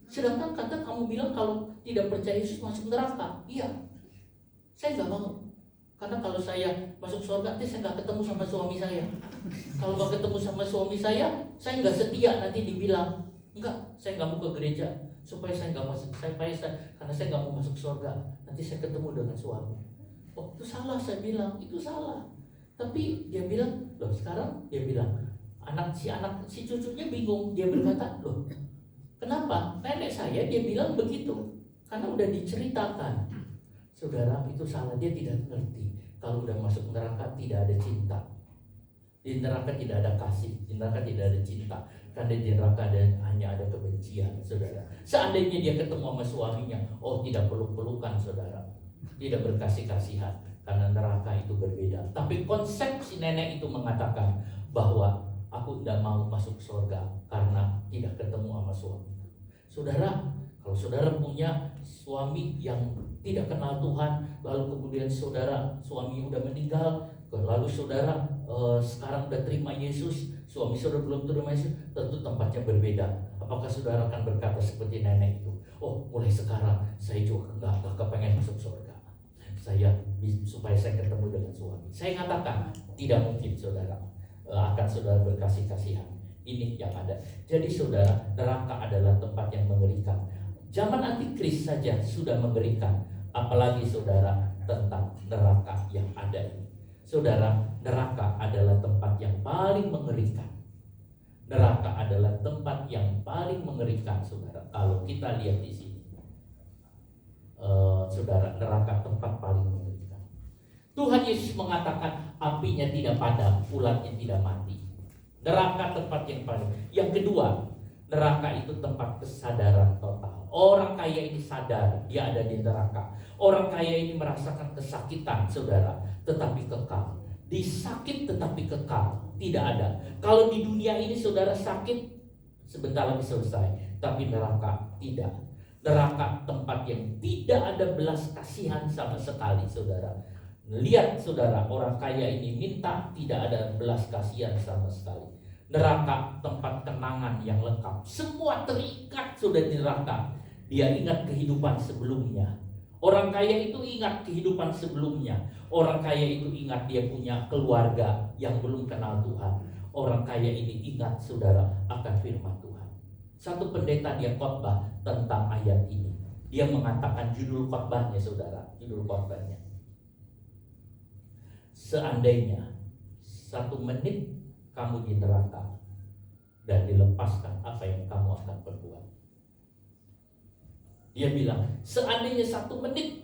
C: Sedangkan kata kamu bilang kalau tidak percaya Yesus masuk neraka. Iya, saya nggak mau. Karena kalau saya masuk surga nanti saya nggak ketemu sama suami saya. Kalau nggak ketemu sama suami saya nggak setia, nanti dibilang enggak, saya nggak mau ke gereja supaya saya nggak masuk, karena saya nggak mau masuk surga, nanti saya ketemu dengan suami. Oh itu salah, saya bilang itu salah. Tapi dia bilang, loh sekarang dia bilang si cucunya bingung, dia berkata, loh kenapa? Nenek saya dia bilang begitu karena udah diceritakan. Saudara, itu salah, dia tidak ngerti. Kalau udah masuk neraka tidak ada cinta. Di neraka tidak ada kasih, di neraka tidak ada cinta. Karena di neraka hanya ada kebencian, saudara. Seandainya dia ketemu sama suaminya, oh tidak peluk-pelukan, saudara. Tidak berkasih-kasihan, karena neraka itu berbeda. Tapi konsep si nenek itu mengatakan bahwa aku tidak mau masuk surga karena tidak ketemu sama suami. Saudara, kalau saudara punya suami yang tidak kenal Tuhan, lalu kemudian suami udah meninggal, lalu saudara sekarang udah terima Yesus, suami saudara belum terima Yesus, tentu tempatnya berbeda. Apakah saudara akan berkata seperti nenek itu? Oh, mulai sekarang saya juga nggak kepengen masuk surga. Supaya saya ketemu dengan suami. Saya katakan tidak mungkin saudara akan saudara berkasih-kasihan. Ini yang ada. Jadi saudara, neraka adalah tempat yang mengerikan. Zaman antikris saja sudah mengerikan, apalagi saudara tentang neraka yang ada ini. Saudara, neraka adalah tempat yang paling mengerikan. Neraka adalah tempat yang paling mengerikan, saudara. Kalau kita lihat di sini, saudara, neraka tempat paling mengerikan. Tuhan Yesus mengatakan apinya tidak padam, ulatnya tidak mati. Neraka tempat yang paling. Yang kedua, neraka itu tempat kesadaran total. Orang kaya ini sadar dia ada di neraka. Orang kaya ini merasakan kesakitan, saudara, tetapi kekal. Disakit tetapi kekal, tidak ada. Kalau di dunia ini saudara sakit, sebentar lagi selesai. Tapi neraka tidak. Neraka tempat yang tidak ada belas kasihan sama sekali, saudara. Lihat saudara, orang kaya ini minta, tidak ada belas kasihan sama sekali. Neraka tempat kenangan yang lengkap. Semua terikat sudah di neraka. Dia ingat kehidupan sebelumnya. Orang kaya itu ingat kehidupan sebelumnya. Orang kaya itu ingat dia punya keluarga yang belum kenal Tuhan. Orang kaya ini ingat saudara akan firman Tuhan. Satu pendeta dia khotbah tentang ayat ini. Dia mengatakan judul khotbahnya, saudara, judul khotbahnya, seandainya 1 menit kamu di neraka dan dilepaskan, apa yang kamu akan berbuat? Dia bilang, seandainya 1 menit.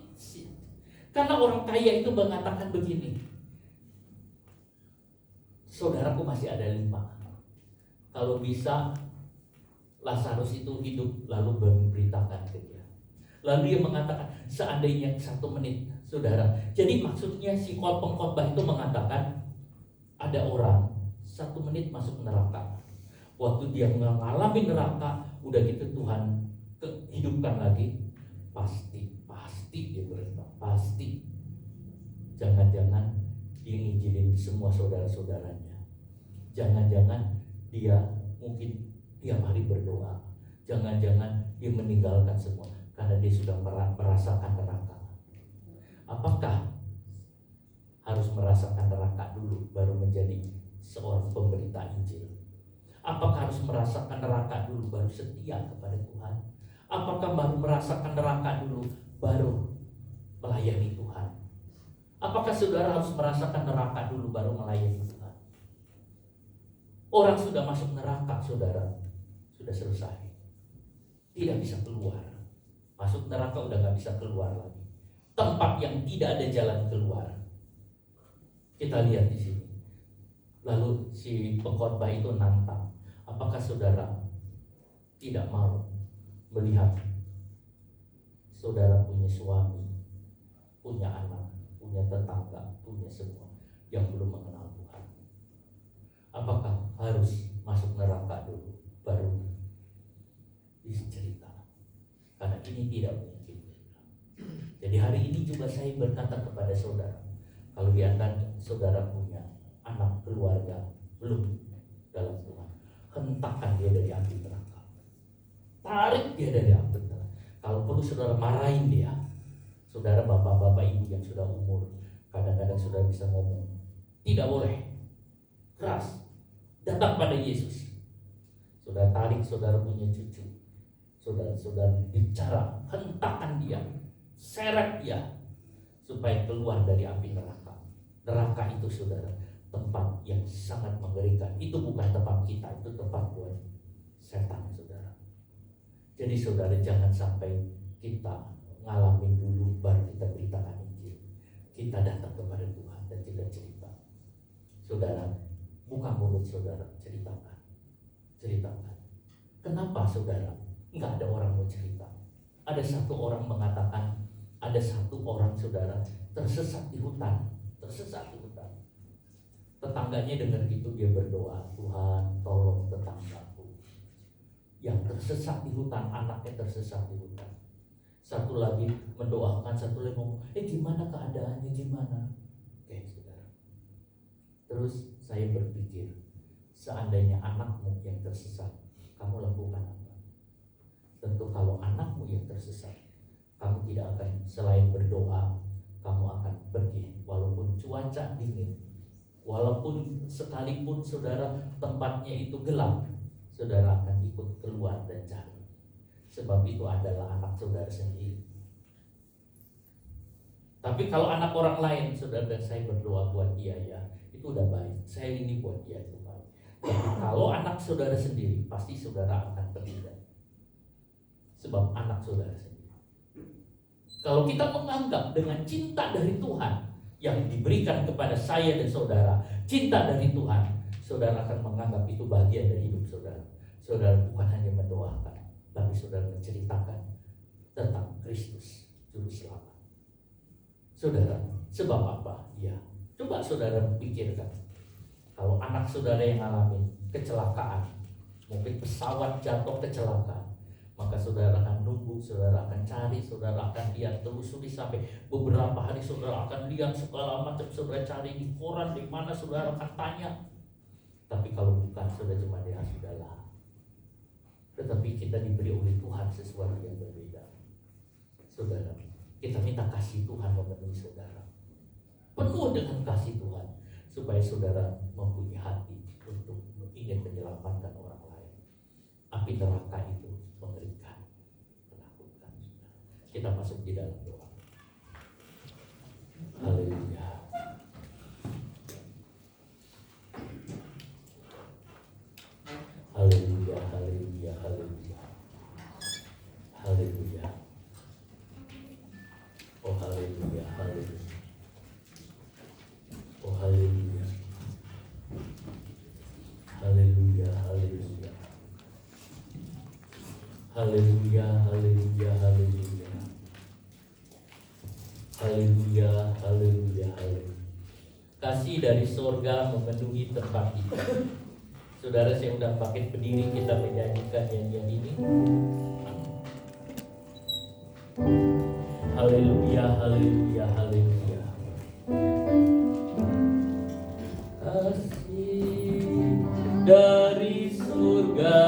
C: Karena orang kaya itu mengatakan begini, saudaraku masih ada 5. Kalau bisa Lazarus itu hidup, lalu memberitakan ke dia. Lalu dia mengatakan, seandainya 1 menit, saudara. Jadi maksudnya si pengkhotbah itu mengatakan, ada orang 1 menit masuk neraka. Waktu dia mengalami neraka, udah gitu Tuhan hidupkan lagi, pasti dia berkata, pasti. Jangan-jangan dia ngizinin semua saudara-saudaranya. Jangan-jangan dia mungkin tiap hari berdoa. Jangan-jangan dia meninggalkan semua karena dia sudah merasakan neraka. Apakah harus merasakan neraka dulu baru menjadi seorang pemberita Injil? Apakah harus merasakan neraka dulu baru setia kepada Tuhan? Apakah baru merasakan neraka dulu baru melayani Tuhan? Apakah saudara harus merasakan neraka dulu baru melayani Tuhan? Orang sudah masuk neraka, saudara, sudah selesai, tidak bisa keluar. Masuk neraka udah gak bisa keluar lagi. Tempat yang tidak ada jalan keluar. Kita lihat di sini. Lalu si pengkhotbah itu nantang, apakah saudara tidak mau melihat saudara punya suami, punya anak, punya tetangga, punya semua yang belum mengenal Tuhan? Apakah harus masuk neraka dulu baru dicerita? Karena ini tidak mungkin. Jadi hari ini juga saya berkata kepada saudara, kalau di antara saudara punya anak, keluarga belum dalam Tuhan, hentakkan dia dari api neraka. Tarik dia dari api neraka. Kalau perlu saudara marahin dia. Saudara bapak-bapak ibu yang sudah umur, kadang-kadang saudara bisa ngomong, tidak boleh keras, datang pada Yesus. Saudara tarik saudara punya cucu, saudara bicara, hentakkan dia, seret dia supaya keluar dari api neraka. Neraka itu saudara tempat yang sangat mengerikan. Itu bukan tempat kita, itu tempat buat setan, saudara. Jadi saudara jangan sampai kita ngalamin dulu baru kita beritakan Injil. Kita datang kepada Tuhan dan kita cerita. Saudara, buka mulut saudara, ceritakan. Kenapa saudara nggak ada orang mau cerita? Ada satu orang mengatakan, ada satu orang saudara tersesat di hutan. Tetangganya dengar gitu, dia berdoa, Tuhan tolong tetanggaku yang tersesat di hutan, anaknya tersesat di hutan. Satu lagi mendoakan, satu lagi ngomong, gimana keadaannya, gimana? Oke saudara. Terus saya berpikir, seandainya anakmu yang tersesat, kamu lakukan apa? Tentu kalau anakmu yang tersesat, kamu tidak akan selain berdoa, kamu akan pergi walaupun cuaca dingin, walaupun sekalipun saudara tempatnya itu gelap, saudara akan ikut keluar dan cari. sebab itu adalah anak saudara sendiri. Tapi kalau anak orang lain, saudara, dan saya berdoa buat dia, ya itu udah baik, saya ini buat dia itu baik. Tapi kalau anak saudara sendiri, pasti saudara akan berbeda, sebab anak saudara sendiri. Kalau kita menganggap dengan cinta dari Tuhan yang diberikan kepada saya dan saudara, cinta dari Tuhan, saudara akan menganggap itu bagian dari hidup saudara. Saudara bukan hanya mendoakan, tapi saudara menceritakan tentang Kristus Juru Selamat. Saudara, sebab apa? Ya, coba saudara pikirkan. Kalau anak saudara yang alami kecelakaan, mungkin pesawat jatuh kecelakaan, maka saudara akan nunggu, saudara akan cari, saudara akan lihat, telusuri sampai beberapa hari, saudara akan lihat segala macam, saudara cari di koran, di mana saudara akan tanya. Tapi kalau bukan, saudara cuma dia sudahlah. Tetapi kita diberi oleh Tuhan sesuatu yang berbeda. Saudara, kita minta kasih Tuhan memenuhi saudara, penuh dengan kasih Tuhan, supaya saudara mempunyai hati untuk ingin menyelamatkan orang lain. Api neraka itu mengerikan, menakutkan. Kita masuk di dalam doa. Haleluya. Haleluya, haleluya, haleluya. Haleluya. Oh haleluya, haleluya. Oh haleluya. Haleluya, haleluya. Haleluya, haleluya, haleluya. Haleluya, haleluya, haleluya. Kasih dari surga memenuhi tempat ini. Saudara, saya undang pakai berdiri, kita menyanyikan nyanyian ini. Haleluya, haleluya, haleluya. Kasih dari surga